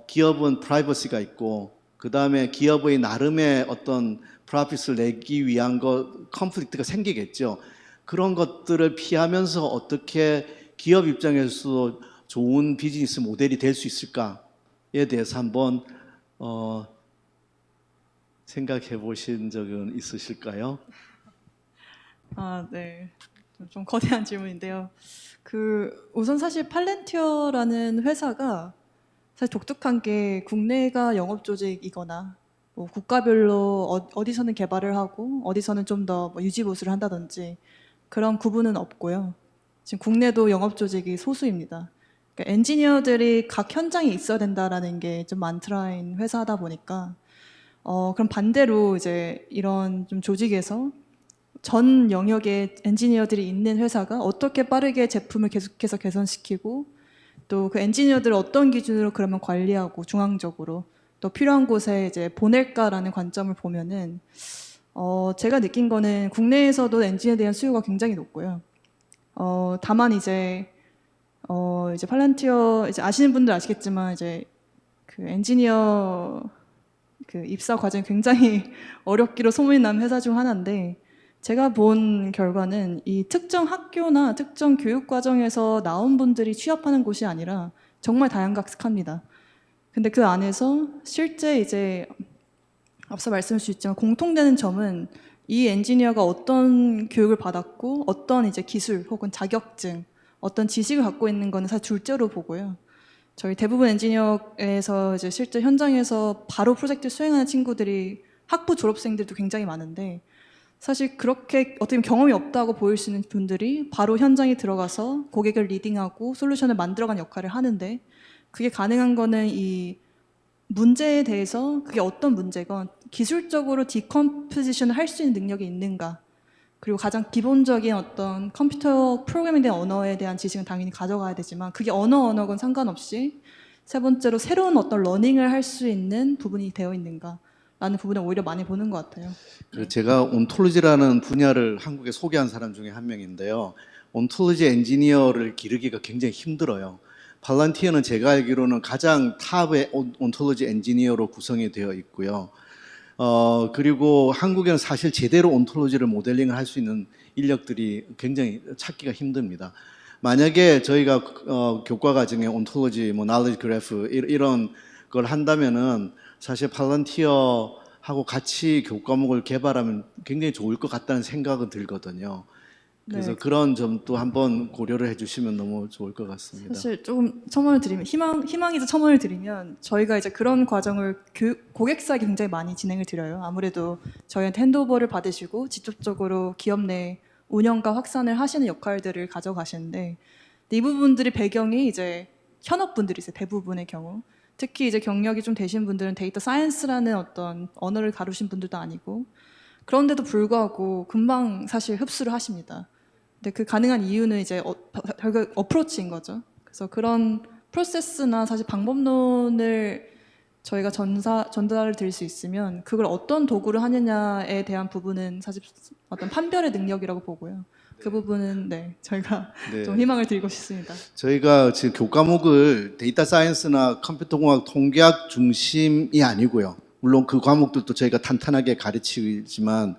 Speaker 1: 기업은 프라이버시가 있고 그 다음에 기업의 나름의 어떤 프로핏을 내기 위한 컨플릭트가 생기겠죠. 그런 것들을 피하면서 어떻게 기업 입장에서 좋은 비즈니스 모델이 될 수 있을까에 대해서 한번 생각해 보신 적은 있으실까요?
Speaker 4: 네. 좀 거대한 질문인데요. 우선 사실 팔렌티어라는 회사가 사실 독특한 게 국내가 영업 조직이거나 뭐 국가별로 어디서는 개발을 하고 어디서는 좀 더 유지 보수를 한다든지 그런 구분은 없고요. 지금 국내도 영업 조직이 소수입니다. 그러니까 엔지니어들이 각 현장에 있어야 된다라는 게 좀 만트라인 회사다 보니까 그럼 반대로 이제 이런 좀 조직에서 전 영역의 엔지니어들이 있는 회사가 어떻게 빠르게 제품을 계속해서 개선시키고 또 그 엔지니어들을 어떤 기준으로 그러면 관리하고 중앙적으로 또 필요한 곳에 이제 보낼까라는 관점을 보면은 제가 느낀 거는 국내에서도 엔지니어에 대한 수요가 굉장히 높고요. 다만 이제 팔란티어 이제 아시는 분들 아시겠지만 이제 그 엔지니어 그 입사 과정이 굉장히 어렵기로 소문이 난 회사 중 하나인데 제가 본 결과는 이 특정 학교나 특정 교육 과정에서 나온 분들이 취업하는 곳이 아니라 정말 다양각습합니다. 근데 그 안에서 실제 이제 앞서 말씀할 수 있지만 공통되는 점은 이 엔지니어가 어떤 교육을 받았고 어떤 이제 기술 혹은 자격증, 어떤 지식을 갖고 있는 거는 사실 둘째로 보고요. 저희 대부분 엔지니어에서 이제 실제 현장에서 바로 프로젝트를 수행하는 친구들이 학부 졸업생들도 굉장히 많은데 사실 그렇게 어떻게 보면 경험이 없다고 보일 수 있는 분들이 바로 현장에 들어가서 고객을 리딩하고 솔루션을 만들어가는 역할을 하는데 그게 가능한 거는 이 문제에 대해서 그게 어떤 문제건 기술적으로 디컴포지션을 할 수 있는 능력이 있는가 그리고 가장 기본적인 어떤 컴퓨터 프로그래밍에 대한 언어에 대한 지식은 당연히 가져가야 되지만 그게 언어건 상관없이 세 번째로 새로운 어떤 러닝을 할 수 있는 부분이 되어 있는가 라는 부분을 오히려 많이 보는 것 같아요.
Speaker 1: 제가 온톨로지라는 분야를 한국에 소개한 사람 중에 한 명인데요. 온톨로지 엔지니어를 기르기가 굉장히 힘들어요. 팔란티어는 제가 알기로는 가장 탑의 온톨로지 엔지니어로 구성이 되어 있고요. 그리고 한국에는 사실 제대로 온톨로지를 모델링을 할 수 있는 인력들이 굉장히 찾기가 힘듭니다. 만약에 저희가 교과 과정에 온톨로지, knowledge graph 이런 걸 한다면은 사실 팔란티어하고 같이 교과목을 개발하면 굉장히 좋을 것 같다는 생각은 들거든요. 그래서
Speaker 4: 네.
Speaker 1: 그런 점도 한번 고려를 해주시면 너무 좋을 것 같습니다.
Speaker 4: 사실 조금 첨언을 드리면 희망이자 첨언을 드리면 저희가 이제 그런 과정을 고객사에 굉장히 많이 진행을 드려요. 아무래도 저희한테 핸드오버를 받으시고 직접적으로 기업 내 운영과 확산을 하시는 역할들을 가져가시는데 이 부분들이 배경이 이제 현업분들이세요. 대부분의 경우. 특히 이제 경력이 좀 되신 분들은 데이터 사이언스라는 어떤 언어를 다루신 분들도 아니고 그런데도 불구하고 금방 사실 흡수를 하십니다. 근데 그 가능한 이유는 이제 결국 어프로치인 거죠. 그래서 그런 프로세스나 사실 방법론을 저희가 전달을 드릴 수 있으면 그걸 어떤 도구를 하느냐에 대한 부분은 사실 어떤 판별의 능력이라고 보고요. 그 부분은 네 저희가
Speaker 1: 네.
Speaker 4: 좀 희망을 드리고 싶습니다.
Speaker 1: 저희가 지금 교과목을 데이터 사이언스나 컴퓨터공학, 통계학 중심이 아니고요. 물론 그 과목들도 저희가 탄탄하게 가르치지만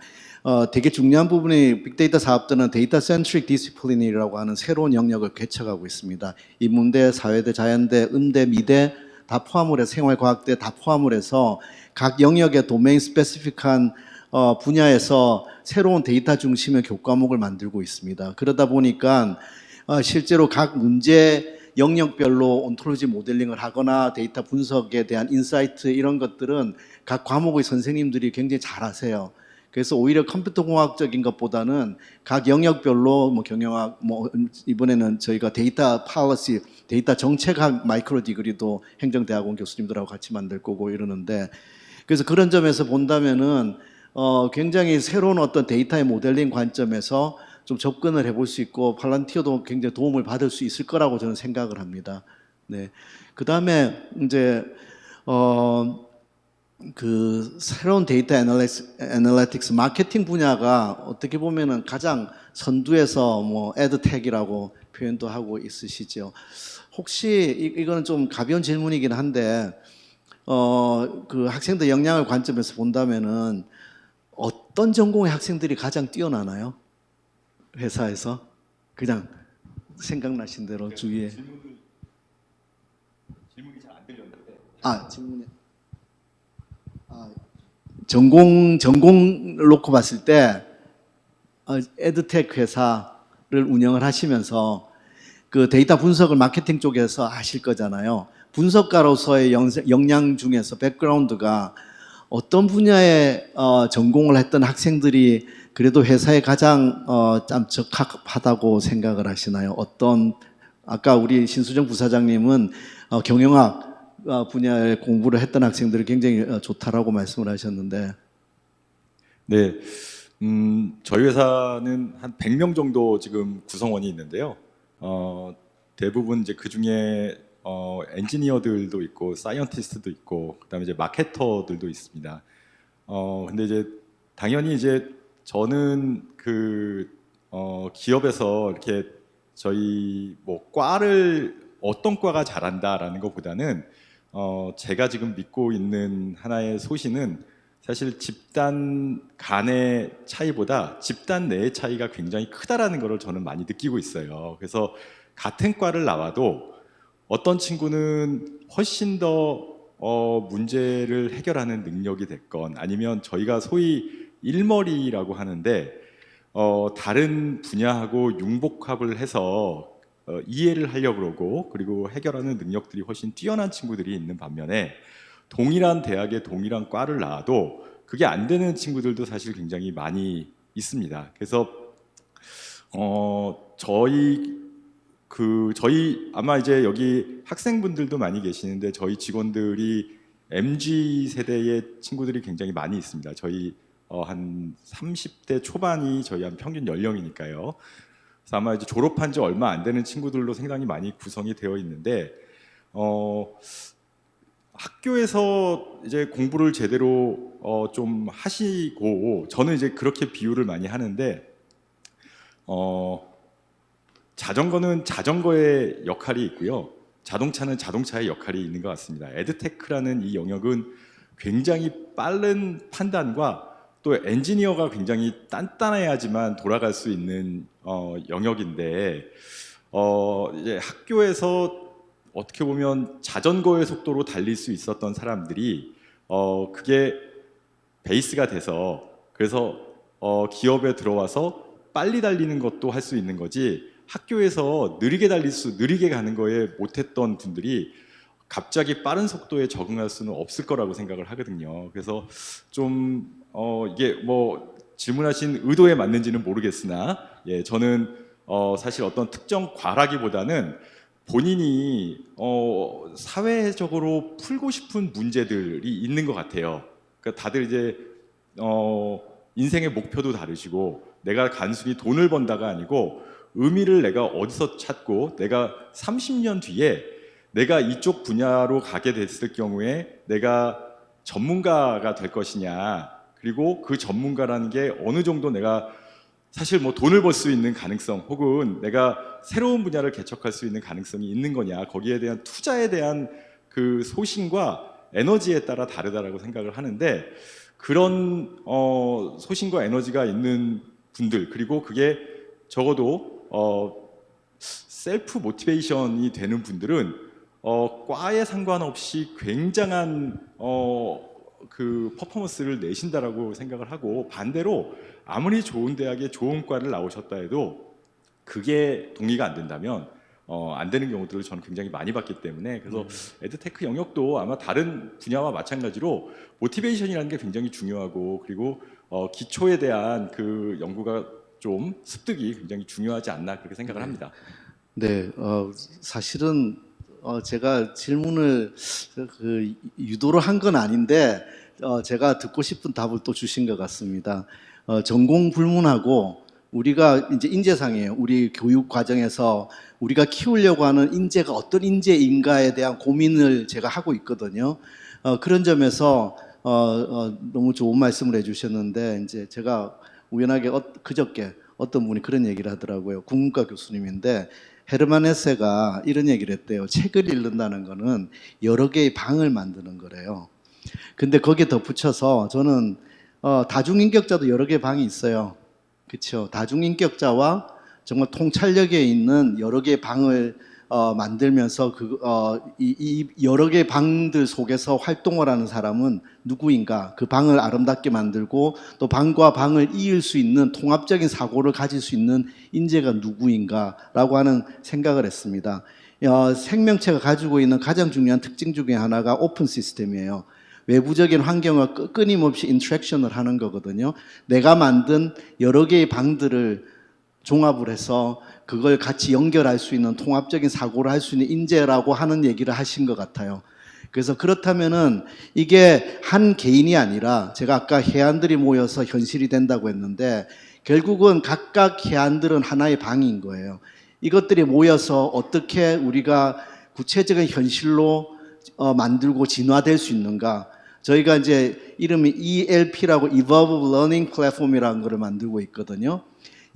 Speaker 1: 되게 중요한 부분이 빅데이터 사업들은 데이터 센트릭 디시플린이라고 하는 새로운 영역을 개척하고 있습니다. 인문대, 사회대, 자연대, 음대, 미대 다 포함을 해서 생활과학대 다 포함을 해서 각 영역의 도메인 스페시픽한 분야에서 새로운 데이터 중심의 교과목을 만들고 있습니다. 그러다 보니까 실제로 각 문제 영역별로 온톨로지 모델링을 하거나 데이터 분석에 대한 인사이트 이런 것들은 각 과목의 선생님들이 굉장히 잘 하세요. 그래서 오히려 컴퓨터 공학적인 것보다는 각 영역별로 뭐 경영학, 뭐 이번에는 저희가 데이터 팔러시, 데이터 정책학 마이크로 디그리도 행정대학원 교수님들하고 같이 만들 거고 이러는데 그래서 그런 점에서 본다면은 굉장히 새로운 어떤 데이터의 모델링 관점에서 좀 접근을 해볼 수 있고 팔란티어도 굉장히 도움을 받을 수 있을 거라고 저는 생각을 합니다. 네. 그 다음에 이제 그 새로운 데이터 애널리틱스 마케팅 분야가 어떻게 보면은 가장 선두에서 뭐 에드텍이라고 표현도 하고 있으시죠. 혹시 이거는 좀 가벼운 질문이긴 한데 그 학생들 역량을 관점에서 본다면은 어떤 전공의 학생들이 가장 뛰어나나요? 회사에서 그냥 생각나신 대로 주위에
Speaker 2: 질문이 잘 안 들렸는데.
Speaker 1: 질문이 전공 놓고 봤을 때 에드텍 회사를 운영을 하시면서 그 데이터 분석을 마케팅 쪽에서 하실 거잖아요. 분석가로서의 역량 중에서 백그라운드가 어떤 분야에 전공을 했던 학생들이 그래도 회사에 가장 참 적합하다고 생각을 하시나요? 어떤 아까 우리 신수정 부사장님은 경영학 분야에 공부를 했던 학생들이 굉장히 좋다라고 말씀을 하셨는데
Speaker 2: 네,
Speaker 6: 저희 회사는 한 100명 정도 지금 구성원이 있는데요. 대부분 이제 그 중에 엔지니어들도 있고, 사이언티스트도 있고, 그다음에 이제 마케터들도 있습니다. 근데 이제 당연히 이제 저는 기업에서 이렇게 저희 뭐 과를 어떤 과가 잘한다라는 것보다는 제가 지금 믿고 있는 하나의 소신은 사실 집단 간의 차이보다 집단 내의 차이가 굉장히 크다라는 것을 저는 많이 느끼고 있어요. 그래서 같은 과를 나와도 어떤 친구는 훨씬 더 문제를 해결하는 능력이 됐건, 아니면 저희가 소위 일머리라고 하는데 다른 분야하고 융복합을 해서 이해를 하려고 그러고, 그리고 해결하는 능력들이 훨씬 뛰어난 친구들이 있는 반면에 동일한 대학에 동일한 과를 나와도 그게 안 되는 친구들도 사실 굉장히 많이 있습니다. 그래서 저희 아마 이제 여기 학생분들도 많이 계시는데, 저희 직원들이 MZ 세대의 친구들이 굉장히 많이 있습니다. 저희 한 30대 초반이 저희 한 평균 연령이니까요. 그래서 아마 이제 졸업한 지 얼마 안 되는 친구들로 상당히 많이 구성이 되어 있는데, 학교에서 이제 공부를 제대로 좀 하시고, 저는 이제 그렇게 비유를 많이 하는데, 자전거는 자전거의 역할이 있고요, 자동차는 자동차의 역할이 있는 것 같습니다. 에드테크라는 이 영역은 굉장히 빠른 판단과 또 엔지니어가 굉장히 단단해야지만 돌아갈 수 있는 영역인데, 이제 학교에서 어떻게 보면 자전거의 속도로 달릴 수 있었던 사람들이 그게 베이스가 돼서, 그래서 기업에 들어와서 빨리 달리는 것도 할 수 있는 거지, 학교에서 느리게 가는 거에 못했던 분들이 갑자기 빠른 속도에 적응할 수는 없을 거라고 생각을 하거든요. 그래서 좀 이게 뭐 질문하신 의도에 맞는지는 모르겠으나, 예, 저는 사실 어떤 특정 과라기보다는 본인이 사회적으로 풀고 싶은 문제들이 있는 것 같아요. 그러니까 다들 이제 인생의 목표도 다르시고, 내가 단순히 돈을 번다가 아니고 의미를 내가 어디서 찾고, 내가 30년 뒤에 내가 이쪽 분야로 가게 됐을 경우에 내가 전문가가 될 것이냐, 그리고 그 전문가라는 게 어느 정도 내가 사실 뭐 돈을 벌 수 있는 가능성, 혹은 내가 새로운 분야를 개척할 수 있는 가능성이 있는 거냐, 거기에 대한 투자에 대한 그 소신과 에너지에 따라 다르다라고 생각을 하는데, 그런 소신과 에너지가 있는 분들, 그리고 그게 적어도 셀프 모티베이션이 되는 분들은 과에 상관없이 굉장한 그 퍼포먼스를 내신다라고 생각을 하고, 반대로 아무리 좋은 대학에 좋은 과를 나오셨다 해도 그게 동의가 안 된다면 안 되는 경우들을 저는 굉장히 많이 봤기 때문에, 그래서 에드테크 영역도 아마 다른 분야와 마찬가지로 모티베이션이라는 게 굉장히 중요하고, 그리고 기초에 대한 그 연구가 좀 습득이 굉장히 중요하지 않나, 그렇게 생각을 합니다.
Speaker 1: 네, 사실은 제가 질문을 유도를 한 건 아닌데 제가 듣고 싶은 답을 또 주신 것 같습니다. 전공 불문하고 우리가 이제 인재상이에요. 우리 교육 과정에서 우리가 키우려고 하는 인재가 어떤 인재인가에 대한 고민을 제가 하고 있거든요. 그런 점에서 너무 좋은 말씀을 해주셨는데, 이제 제가 우연하게 그저께 어떤 분이 그런 얘기를 하더라고요. 국문과 교수님인데, 헤르만 헤세가 이런 얘기를 했대요. 책을 읽는다는 거는 여러 개의 방을 만드는 거래요. 근데 거기에 덧붙여서 저는 다중인격자도 여러 개의 방이 있어요. 그렇죠? 다중인격자와 정말 통찰력에 있는 여러 개의 방을 만들면서 이 여러 개의 방들 속에서 활동을 하는 사람은 누구인가, 그 방을 아름답게 만들고 또 방과 방을 이을 수 있는 통합적인 사고를 가질 수 있는 인재가 누구인가라고 하는 생각을 했습니다. 생명체가 가지고 있는 가장 중요한 특징 중에 하나가 오픈 시스템이에요. 외부적인 환경과 끊임없이 인터랙션을 하는 거거든요. 내가 만든 여러 개의 방들을 종합을 해서 그걸 같이 연결할 수 있는 통합적인 사고를 할 수 있는 인재라고 하는 얘기를 하신 것 같아요. 그래서 그렇다면은 이게 한 개인이 아니라 제가 아까 해안들이 모여서 현실이 된다고 했는데 결국은 각각 해안들은 하나의 방인 거예요. 이것들이 모여서 어떻게 우리가 구체적인 현실로 만들고 진화될 수 있는가. 저희가 이제 이름이 ELP라고 Evolved Learning Platform이라는 거를 만들고 있거든요.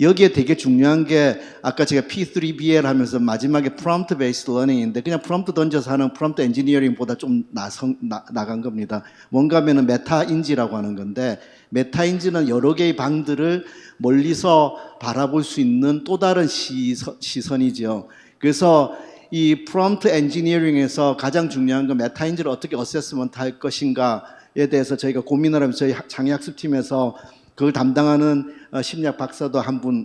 Speaker 1: 여기에 되게 중요한 게 아까 제가 P3BL 하면서 마지막에 Prompt Based Learning인데 그냥 프롬프트 던져서 하는 프롬프트 엔지니어링보다 좀 나간 겁니다. 뭔가 하면은 메타인지라고 하는 건데 메타인지는 여러 개의 방들을 멀리서 바라볼 수 있는 또 다른 시선이죠. 그래서 이 프롬프트 엔지니어링에서 가장 중요한 건 메타인지를 어떻게 어세스먼트 할 것인가에 대해서 저희가 고민을 하면서 저희 장애학습팀에서 그걸 담당하는 심리학 박사도 한 분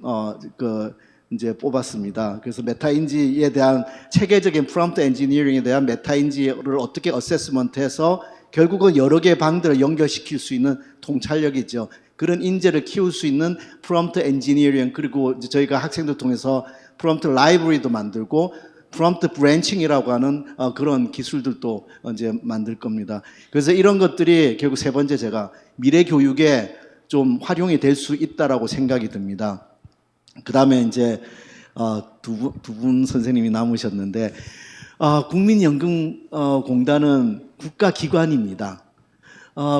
Speaker 1: 이제 뽑았습니다. 그래서 메타인지에 대한 체계적인 프롬프트 엔지니어링에 대한 메타인지를 어떻게 어세스먼트해서 결국은 여러 개의 방들을 연결시킬 수 있는 통찰력이죠. 그런 인재를 키울 수 있는 프롬프트 엔지니어링 그리고 이제 저희가 학생들 통해서 프롬프트 라이브러리도 만들고 프롬프트 브랜칭이라고 하는 그런 기술들도 이제 만들 겁니다. 그래서 이런 것들이 결국 세 번째 제가 미래 교육에 좀 활용이 될 수 있다라고 생각이 듭니다. 그 다음에 이제 두 분 선생님이 남으셨는데 국민연금공단은 국가기관입니다.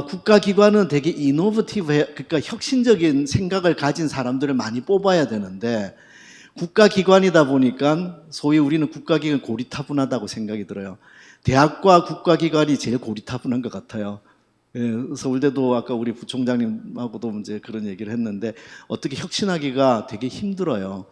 Speaker 1: 국가기관은 되게 이노베이티브, 그러니까 혁신적인 생각을 가진 사람들을 많이 뽑아야 되는데 국가기관이다 보니까 소위 우리는 국가기관 고리타분하다고 생각이 들어요. 대학과 국가기관이 제일 고리타분한 것 같아요. 예, 서울대도 아까 우리 부총장님하고도 이제 그런 얘기를 했는데 어떻게 혁신하기가 되게 힘들어요.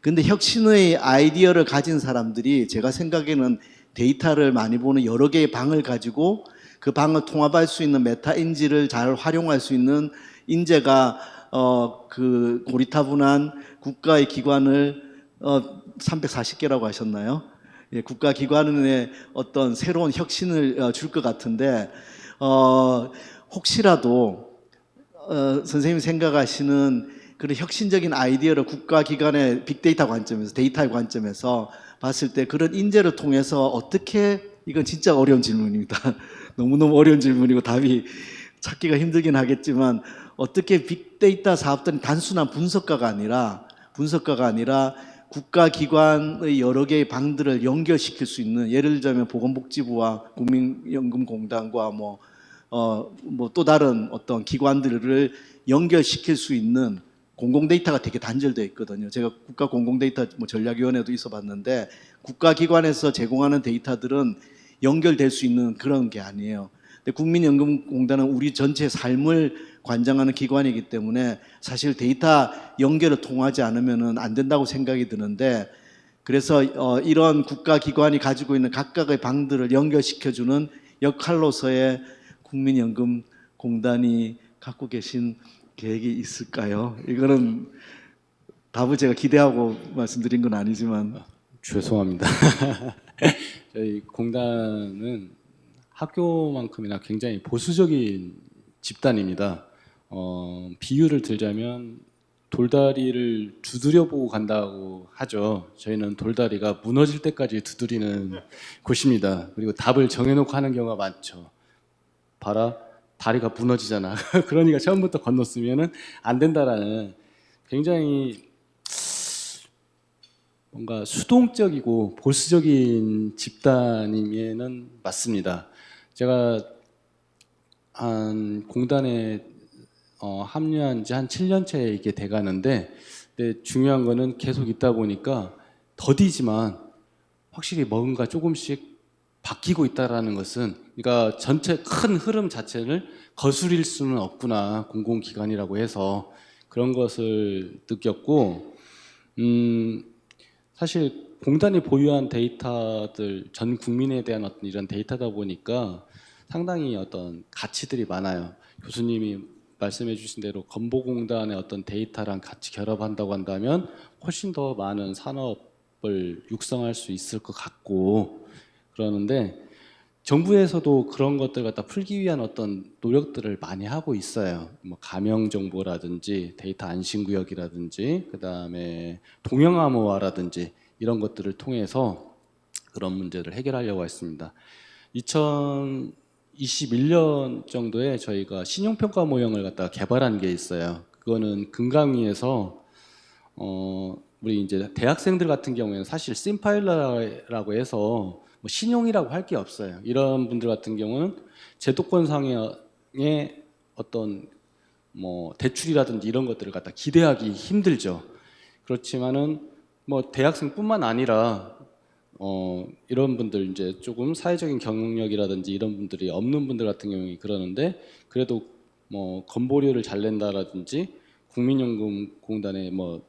Speaker 1: 근데 혁신의 아이디어를 가진 사람들이 제가 생각에는 데이터를 많이 보는 여러 개의 방을 가지고 그 방을 통합할 수 있는 메타인지를 잘 활용할 수 있는 인재가 그 고리타분한 국가의 기관을 340개라고 하셨나요? 예, 국가기관의 어떤 새로운 혁신을 줄 것 같은데 혹시라도 선생님이 생각하시는 그런 혁신적인 아이디어를 국가기관의 빅데이터 관점에서 데이터의 관점에서 봤을 때 그런 인재를 통해서 어떻게 이건 진짜 어려운 질문입니다. 너무너무 어려운 질문이고 답이 찾기가 힘들긴 하겠지만 어떻게 빅데이터 사업들은 단순한 분석가가 아니라 국가기관의 여러 개의 방들을 연결시킬 수 있는 예를 들자면 보건복지부와 국민연금공단과 또 다른 어떤 기관들을 연결시킬 수 있는 공공데이터가 되게 단절되어 있거든요. 제가 국가공공데이터 전략위원회도 있어봤는데 국가기관에서 제공하는 데이터들은 연결될 수 있는 그런 게 아니에요. 근데 국민연금공단은 우리 전체 삶을 관장하는 기관이기 때문에 사실 데이터 연결을 통하지 않으면 안 된다고 생각이 드는데 그래서 이런 국가기관이 가지고 있는 각각의 방들을 연결시켜주는 역할로서의 국민연금공단이 갖고 계신 계획이 있을까요? 이거는 답을 제가 기대하고 말씀드린 건 아니지만
Speaker 7: 죄송합니다. 저희 공단은 학교만큼이나 굉장히 보수적인 집단입니다. 비유를 들자면 돌다리를 두드려 보고 간다고 하죠. 저희는 돌다리가 무너질 때까지 두드리는 곳입니다. 그리고 답을 정해놓고 하는 경우가 많죠. 봐라, 다리가 무너지잖아. 그러니까 처음부터 건넜으면 안 된다라는 굉장히 뭔가 수동적이고 보수적인 집단이면은 맞습니다. 제가 한 공단에 합류한 지 한 7년째 이게 돼가는데 근데 중요한 거는 계속 있다 보니까 더디지만 확실히 뭔가 조금씩 바뀌고 있다라는 것은 그러니까 전체 큰 흐름 자체를 거스릴 수는 없구나 공공기관이라고 해서 그런 것을 느꼈고 사실 공단이 보유한 데이터들 전 국민에 대한 어떤 이런 데이터다 보니까 상당히 어떤 가치들이 많아요. 교수님이 말씀해 주신 대로 건보공단의 어떤 데이터랑 같이 결합한다고 한다면 훨씬 더 많은 산업을 육성할 수 있을 것 같고 그러는데 정부에서도 그런 것들 갖다 풀기 위한 어떤 노력들을 많이 하고 있어요. 뭐 가명 정보라든지 데이터 안심구역이라든지 그다음에 동형 암호화라든지 이런 것들을 통해서 그런 문제를 해결하려고 했습니다. 2021년 정도에 저희가 신용평가 모형을 갖다가 개발한 게 있어요. 그거는 금강위에서 우리 이제 대학생들 같은 경우에는 사실 심파일러라고 해서 뭐 신용이라고 할 게 없어요. 이런 분들 같은 경우는 제도권상의 어떤 뭐 대출이라든지 이런 것들을 갖다 기대하기 힘들죠. 그렇지만은 뭐 대학생뿐만 아니라 이런 분들 이제 조금 사회적인 경력이라든지 이런 분들이 없는 분들 같은 경우에 그러는데 그래도 뭐 건보료를 잘 낸다라든지 국민연금공단에 뭐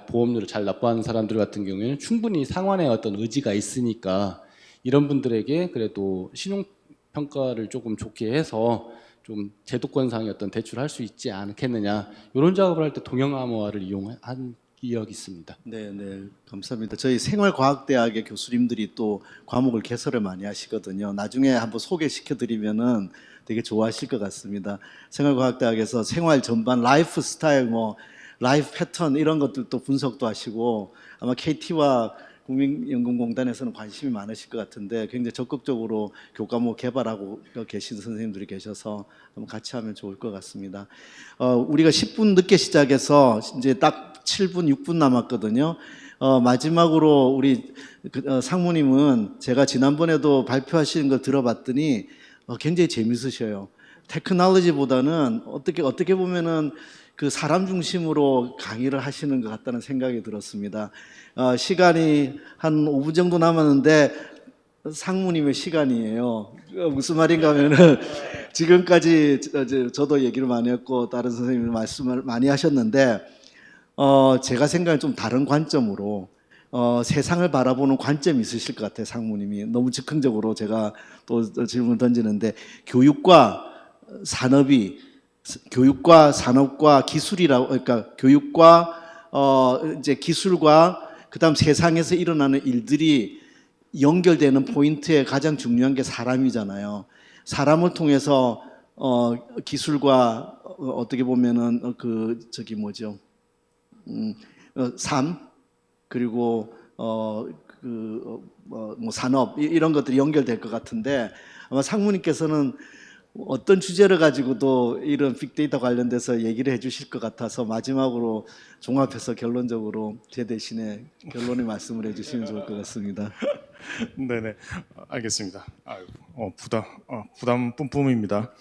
Speaker 7: 보험료를 잘 납부하는 사람들 같은 경우에는 충분히 상환의 어떤 의지가 있으니까 이런 분들에게 그래도 신용평가를 조금 좋게 해서 좀 제도권상의 어떤 대출을 할 수 있지 않겠느냐 이런 작업을 할 때 동영암호화를 이용한 기억이 있습니다.
Speaker 1: 네, 네, 감사합니다. 저희 생활과학대학의 교수님들이 또 과목을 개설을 많이 하시거든요. 나중에 한번 소개시켜드리면은 되게 좋아하실 것 같습니다. 생활과학대학에서 생활 전반, 라이프 스타일, 뭐 라이프 패턴 이런 것들도 분석도 하시고 아마 KT와 국민연금공단에서는 관심이 많으실 것 같은데 굉장히 적극적으로 교과목 개발하고 계신 선생님들이 계셔서 한번 같이 하면 좋을 것 같습니다. 우리가 10분 늦게 시작해서 이제 딱 7분, 6분 남았거든요. 마지막으로 우리 상무님은 제가 지난번에도 발표하시는 걸 들어봤더니 굉장히 재밌으셔요. 테크놀로지보다는 어떻게 보면은 그 사람 중심으로 강의를 하시는 것 같다는 생각이 들었습니다. 시간이 한 5분 정도 남았는데 상무님의 시간이에요. 무슨 말인가 하면은 지금까지 저도 얘기를 많이 했고 다른 선생님이 말씀을 많이 하셨는데 제가 생각엔 좀 다른 관점으로 세상을 바라보는 관점이 있으실 것 같아요. 상무님이 너무 즉흥적으로 제가 또 질문을 던지는데 교육과 산업과 기술이라고 그러니까 교육과 이제 기술과 그다음 세상에서 일어나는 일들이 연결되는 포인트에 가장 중요한 게 사람이잖아요. 사람을 통해서 기술과 어떻게 보면은 삶 그리고 뭐 산업 이런 것들이 연결될 것 같은데 아마 상무님께서는 어떤 주제를 가지고도 이런 빅데이터 관련돼서 얘기를 해주실 것 같아서 마지막으로 종합해서 결론적으로 제 대신에 결론의 말씀을 해주시면 좋을 것 같습니다.
Speaker 8: 네네, 알겠습니다. 부담 뿜뿜입니다.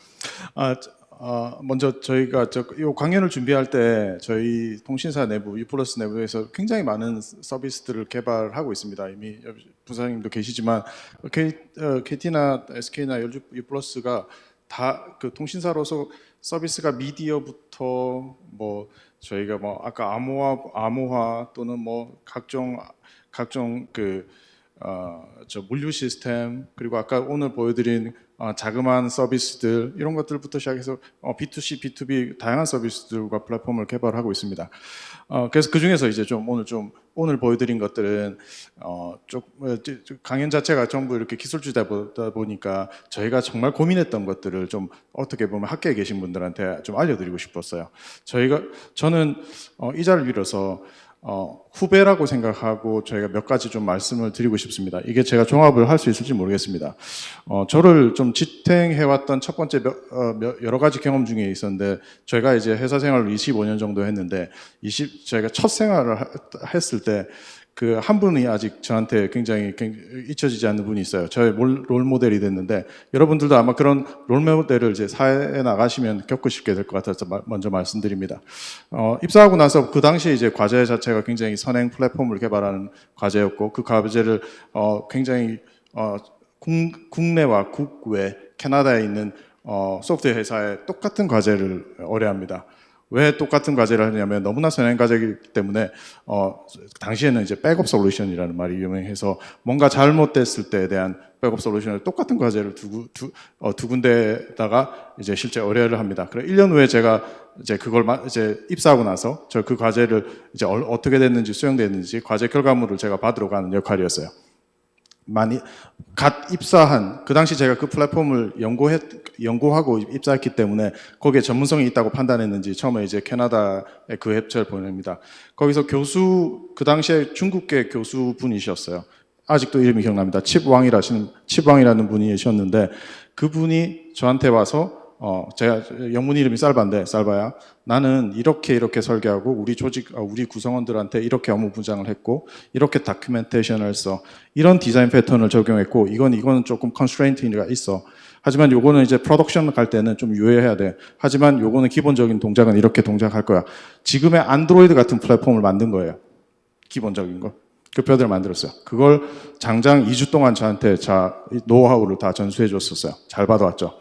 Speaker 8: 먼저 저희가 이 강연을 준비할 때 저희 통신사 내부, 유플러스 내부에서 굉장히 많은 서비스들을 개발하고 있습니다. 이미 부사님도 계시지만 KT나 SK나 유플러스가 다 그 통신사로서 서비스가 미디어부터 뭐 저희가 뭐 아까 암호화 또는 뭐 각종 저 물류 시스템 그리고 아까 오늘 보여드린 자그마한 서비스들 이런 것들부터 시작해서 B2C, B2B 다양한 서비스들과 플랫폼을 개발하고 있습니다. 그래서 그 중에서 이제 오늘 보여드린 것들은 강연 자체가 전부 이렇게 기술주다 보니까 저희가 정말 고민했던 것들을 좀 어떻게 보면 학계에 계신 분들한테 좀 알려드리고 싶었어요. 저는 이 자리를 빌어서 후배라고 생각하고 저희가 몇 가지 좀 말씀을 드리고 싶습니다. 이게 제가 종합을 할 수 있을지 모르겠습니다. 저를 좀 지탱해왔던 첫 번째 여러 가지 경험 중에 있었는데 저희가 이제 회사 생활을 25년 정도 했는데 저희가 첫 생활을 했을 때 그 한 분이 아직 저한테 굉장히 잊혀지지 않는 분이 있어요. 저의 롤 모델이 됐는데 여러분들도 아마 그런 롤 모델을 이제 사회에 나가시면 겪으시게 될 것 같아서 먼저 말씀드립니다. 입사하고 나서 그 당시에 이제 과제 자체가 굉장히 선행 플랫폼을 개발하는 과제였고 그 과제를 굉장히 국내와 국외 캐나다에 있는 소프트웨어 회사에 똑같은 과제를 의뢰합니다. 왜 똑같은 과제를 하냐면 너무나 선행 과제이기 때문에 당시에는 이제 백업 솔루션이라는 말이 유명해서 뭔가 잘못됐을 때에 대한 백업 솔루션을 똑같은 과제를 두 군데에다가 이제 실제 의뢰를 합니다. 그래 1년 후에 제가 이제 그걸 이제 입사하고 나서 저 그 과제를 이제 어떻게 됐는지 수행됐는지 과제 결과물을 제가 받으러 가는 역할이었어요. 갓 입사한 그 당시 제가 그 플랫폼을 연구하고 입사했기 때문에 거기에 전문성이 있다고 판단했는지 처음에 이제 캐나다에 그 앱체를 보냅니다. 거기서 그 당시에 중국계 교수분이셨어요. 아직도 이름이 기억납니다. 칩왕이라는 분이 계셨는데 그분이 저한테 와서 제가 영문 이름이 쌀바야. 나는 이렇게 설계하고 우리 구성원들한테 이렇게 업무 분장을 했고 이렇게 다큐멘테이션을 써. 이런 디자인 패턴을 적용했고 이거는 조금 컨스트레인트가 있어. 하지만 요거는 이제 프로덕션 갈 때는 좀 유의해야 돼. 하지만 요거는 기본적인 동작은 이렇게 동작할 거야. 지금의 안드로이드 같은 플랫폼을 만든 거예요. 기본적인 거. 그 뼈대를 만들었어요. 그걸 장장 2주 동안 저한테 노하우를 다 전수해 줬었어요. 잘 받아왔죠.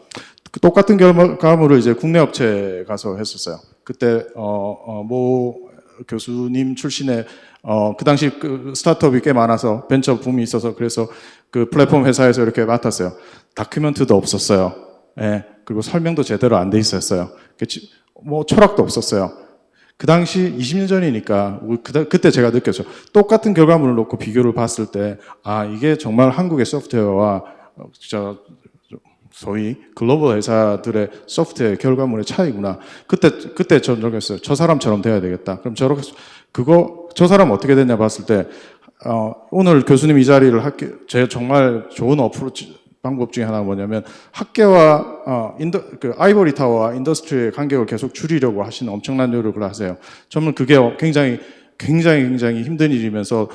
Speaker 8: 똑같은 결과물을 이제 국내 업체에 가서 했었어요. 그때 모 교수님 출신의 그 당시 그 스타트업이 꽤 많아서 벤처 붐이 있어서 그래서 그 플랫폼 회사에서 이렇게 맡았어요. 다큐멘트도 없었어요. 예. 그리고 설명도 제대로 안 돼 있었어요. 뭐 철학도 없었어요. 그 당시 20년 전이니까 그때 제가 느꼈죠. 똑같은 결과물을 놓고 비교를 봤을 때 이게 정말 한국의 소프트웨어와 소위 글로벌 회사들의 소프트웨어 결과물의 차이구나. 그때 저 느꼈어요. 저 사람처럼 돼야 되겠다. 그럼 저 사람 어떻게 됐냐 봤을 때 오늘 교수님 이 자리를 제 정말 좋은 방법 중에 하나가 뭐냐면 학계와 아이보리 타워와 인더스트리의 간격을 계속 줄이려고 하시는 엄청난 노력을 하세요. 저는 그게 굉장히 힘든 일이면서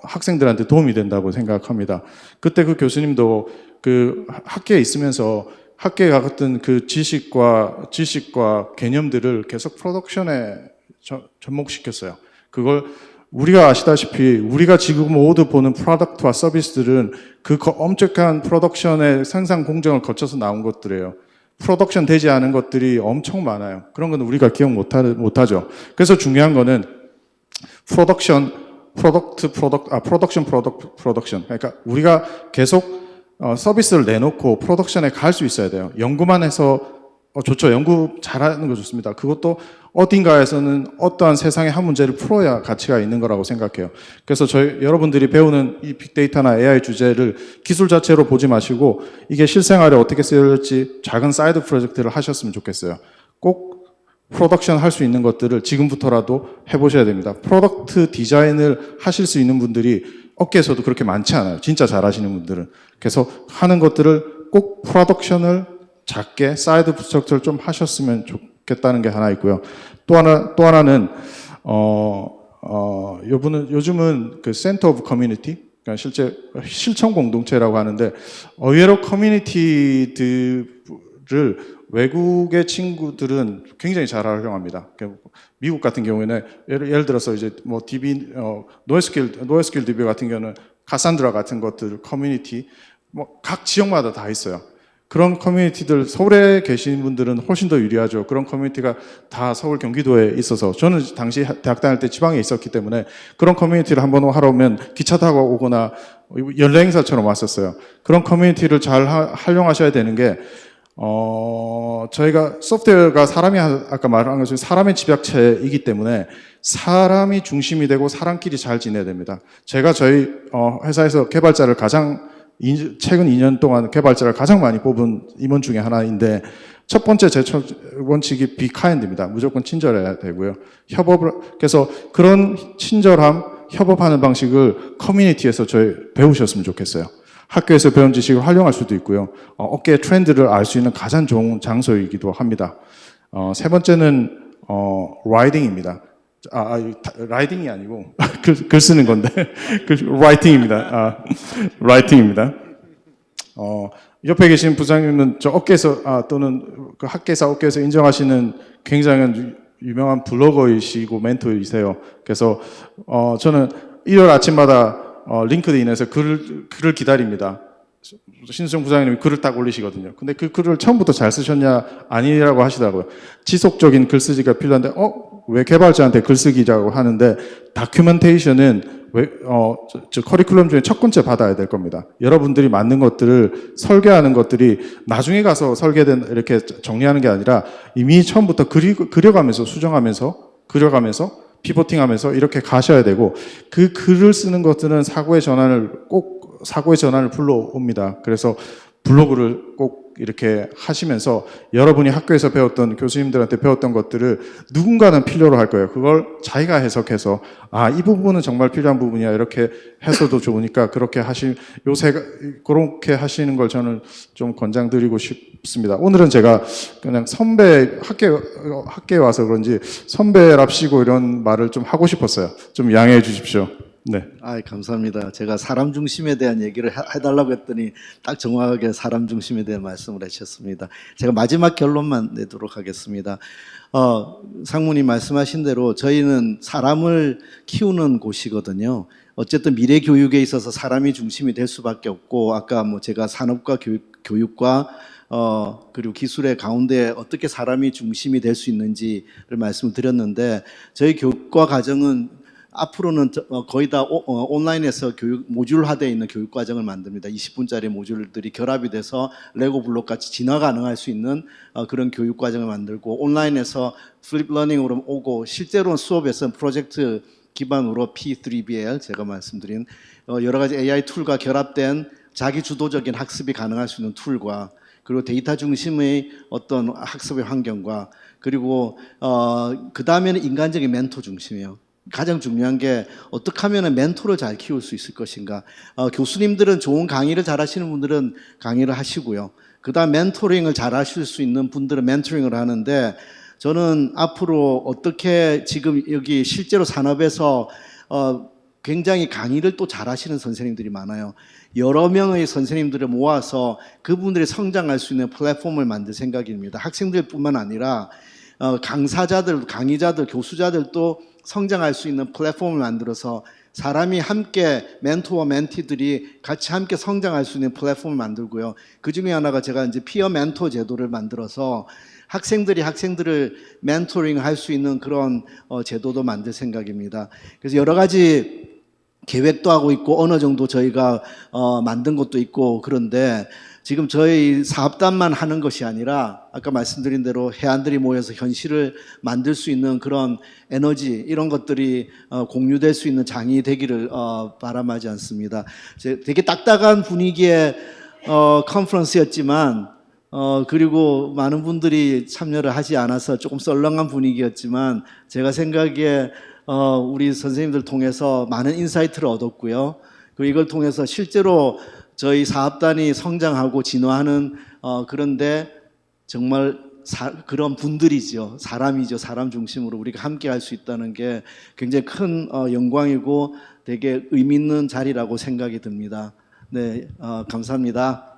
Speaker 8: 학생들한테 도움이 된다고 생각합니다. 그때 그 교수님도 그 학계에 있으면서 학계가 갖던 그 지식과 개념들을 계속 프로덕션에 접목시켰어요. 그걸 우리가 아시다시피 우리가 지금 모두 보는 프로덕트와 서비스들은 그 엄청난 프로덕션의 생산 공정을 거쳐서 나온 것들이에요. 프로덕션 되지 않은 것들이 엄청 많아요. 그런 건 우리가 기억 못하죠. 그래서 중요한 거는 프로덕션. 그러니까 우리가 계속 서비스를 내놓고 프로덕션에 갈 수 있어야 돼요. 연구만 해서 좋죠. 연구 잘하는 거 좋습니다. 그것도 어딘가에서는 어떠한 세상의 한 문제를 풀어야 가치가 있는 거라고 생각해요. 그래서 여러분들이 배우는 이 빅데이터나 AI 주제를 기술 자체로 보지 마시고 이게 실생활에 어떻게 쓰여질지 작은 사이드 프로젝트를 하셨으면 좋겠어요. 꼭 프로덕션 할 수 있는 것들을 지금부터라도 해보셔야 됩니다. 프로덕트 디자인을 하실 수 있는 분들이 업계에서도 그렇게 많지 않아요. 진짜 잘하시는 분들은. 그래서 하는 것들을 꼭 프로덕션을 작게 사이드 프로젝트를 좀 하셨으면 좋겠다는 게 하나 있고요. 또 하나는 요즘은 그 센터 오브 커뮤니티, 그러니까 실제 실천 공동체라고 하는데 의외로 커뮤니티들을 외국의 친구들은 굉장히 잘 활용합니다. 미국 같은 경우에는 예를 들어서 이제 뭐 노에스킬 DB 같은 경우는 카산드라 같은 것들 커뮤니티 뭐 각 지역마다 다 있어요. 그런 커뮤니티들 서울에 계신 분들은 훨씬 더 유리하죠. 그런 커뮤니티가 다 서울 경기도에 있어서 저는 당시 대학 다닐 때 지방에 있었기 때문에 그런 커뮤니티를 한번 하러 오면 기차 타고 오거나 연례 행사처럼 왔었어요. 그런 커뮤니티를 잘 활용하셔야 되는 게 저희가 소프트웨어가 사람이 아까 말한 것처럼 사람의 집약체이기 때문에 사람이 중심이 되고 사람끼리 잘 지내야 됩니다. 제가 저희 회사에서 개발자를 최근 2년 동안 개발자를 가장 많이 뽑은 임원 중에 하나인데 첫 번째 제 원칙이 be kind입니다. 무조건 친절해야 되고요. 그래서 그런 친절함, 협업하는 방식을 커뮤니티에서 배우셨으면 좋겠어요. 학교에서 배운 지식을 활용할 수도 있고요. 업계의 트렌드를 알 수 있는 가장 좋은 장소이기도 합니다. 세 번째는 라이딩입니다. 라이딩이 아니고 글 쓰는 건데 라이팅입니다. 라이팅입니다. 옆에 계신 부장님은 저 업계에서 또는 그 학계사 업계에서 인정하시는 굉장히 유명한 블로거이시고 멘토이세요. 그래서 저는 일요일 아침마다 링크드인에서 글을 기다립니다. 신수정 부장님이 글을 딱 올리시거든요. 근데 그 글을 처음부터 잘 쓰셨냐? 아니라고 하시더라고요. 지속적인 글쓰기가 필요한데, 왜 개발자한테 글쓰기라고 하는데, 다큐멘테이션은 커리큘럼 중에 첫 번째 받아야 될 겁니다. 여러분들이 만든 것들을 설계하는 것들이 나중에 가서 이렇게 정리하는 게 아니라 이미 처음부터 그려가면서 그려가면서 피보팅하면서 이렇게 가셔야 되고 그 글을 쓰는 것들은 사고의 전환을 불러옵니다. 그래서 블로그를 꼭 이렇게 하시면서 여러분이 학교에서 배웠던 교수님들한테 배웠던 것들을 누군가는 필요로 할 거예요. 그걸 자기가 해석해서 이 부분은 정말 필요한 부분이야 이렇게 해서도 좋으니까 그렇게 요새 그렇게 하시는 걸 저는 좀 권장드리고 싶습니다. 오늘은 제가 그냥 선배 학교에 와서 그런지 선배랍시고 이런 말을 좀 하고 싶었어요. 좀 양해해 주십시오. 네.
Speaker 1: 감사합니다. 제가 사람 중심에 대한 얘기를 해달라고 했더니 딱 정확하게 사람 중심에 대한 말씀을 하셨습니다. 제가 마지막 결론만 내도록 하겠습니다. 상무님 말씀하신 대로 저희는 사람을 키우는 곳이거든요. 어쨌든 미래 교육에 있어서 사람이 중심이 될 수밖에 없고, 아까 제가 산업과 교육과 그리고 기술의 가운데 어떻게 사람이 중심이 될 수 있는지를 말씀을 드렸는데, 저희 교육과 과정은 앞으로는 거의 다 온라인에서 모듈화되어 있는 교육 과정을 만듭니다. 20분짜리 모듈들이 결합이 돼서 레고 블록 같이 진화 가능할 수 있는 그런 교육 과정을 만들고, 온라인에서 플립 러닝으로 오고, 실제로 수업에서는 프로젝트 기반으로 P3BL 제가 말씀드린 여러 가지 AI 툴과 결합된 자기 주도적인 학습이 가능할 수 있는 툴과, 그리고 데이터 중심의 어떤 학습의 환경과, 그리고 그 다음에는 인간적인 멘토 중심이에요. 가장 중요한 게 어떻게 하면 멘토를 잘 키울 수 있을 것인가. 교수님들은 좋은 강의를 잘 하시는 분들은 강의를 하시고요. 그 다음 멘토링을 잘 하실 수 있는 분들은 멘토링을 하는데, 저는 앞으로 어떻게 지금 여기 실제로 산업에서 굉장히 강의를 또 잘 하시는 선생님들이 많아요. 여러 명의 선생님들을 모아서 그분들이 성장할 수 있는 플랫폼을 만들 생각입니다. 학생들뿐만 아니라 강사자들, 강의자들, 교수자들도 성장할 수 있는 플랫폼을 만들어서 사람이 함께, 멘토와 멘티들이 같이 함께 성장할 수 있는 플랫폼을 만들고요. 그 중에 하나가 제가 이제 피어 멘토 제도를 만들어서 학생들이 학생들을 멘토링 할 수 있는 그런 제도도 만들 생각입니다. 그래서 여러 가지 계획도 하고 있고, 어느 정도 저희가 만든 것도 있고, 그런데 지금 저희 사업단만 하는 것이 아니라 아까 말씀드린 대로 해안들이 모여서 현실을 만들 수 있는 그런 에너지, 이런 것들이 공유될 수 있는 장이 되기를 바람하지 않습니다. 되게 딱딱한 분위기의 컨퍼런스였지만, 그리고 많은 분들이 참여를 하지 않아서 조금 썰렁한 분위기였지만, 제가 생각에 우리 선생님들 통해서 많은 인사이트를 얻었고요. 그리고 이걸 통해서 실제로 저희 사업단이 성장하고 진화하는 그런데 정말 그런 분들이죠. 사람이죠. 사람 중심으로 우리가 함께 할 수 있다는 게 굉장히 큰 영광이고 되게 의미 있는 자리라고 생각이 듭니다. 네, 감사합니다.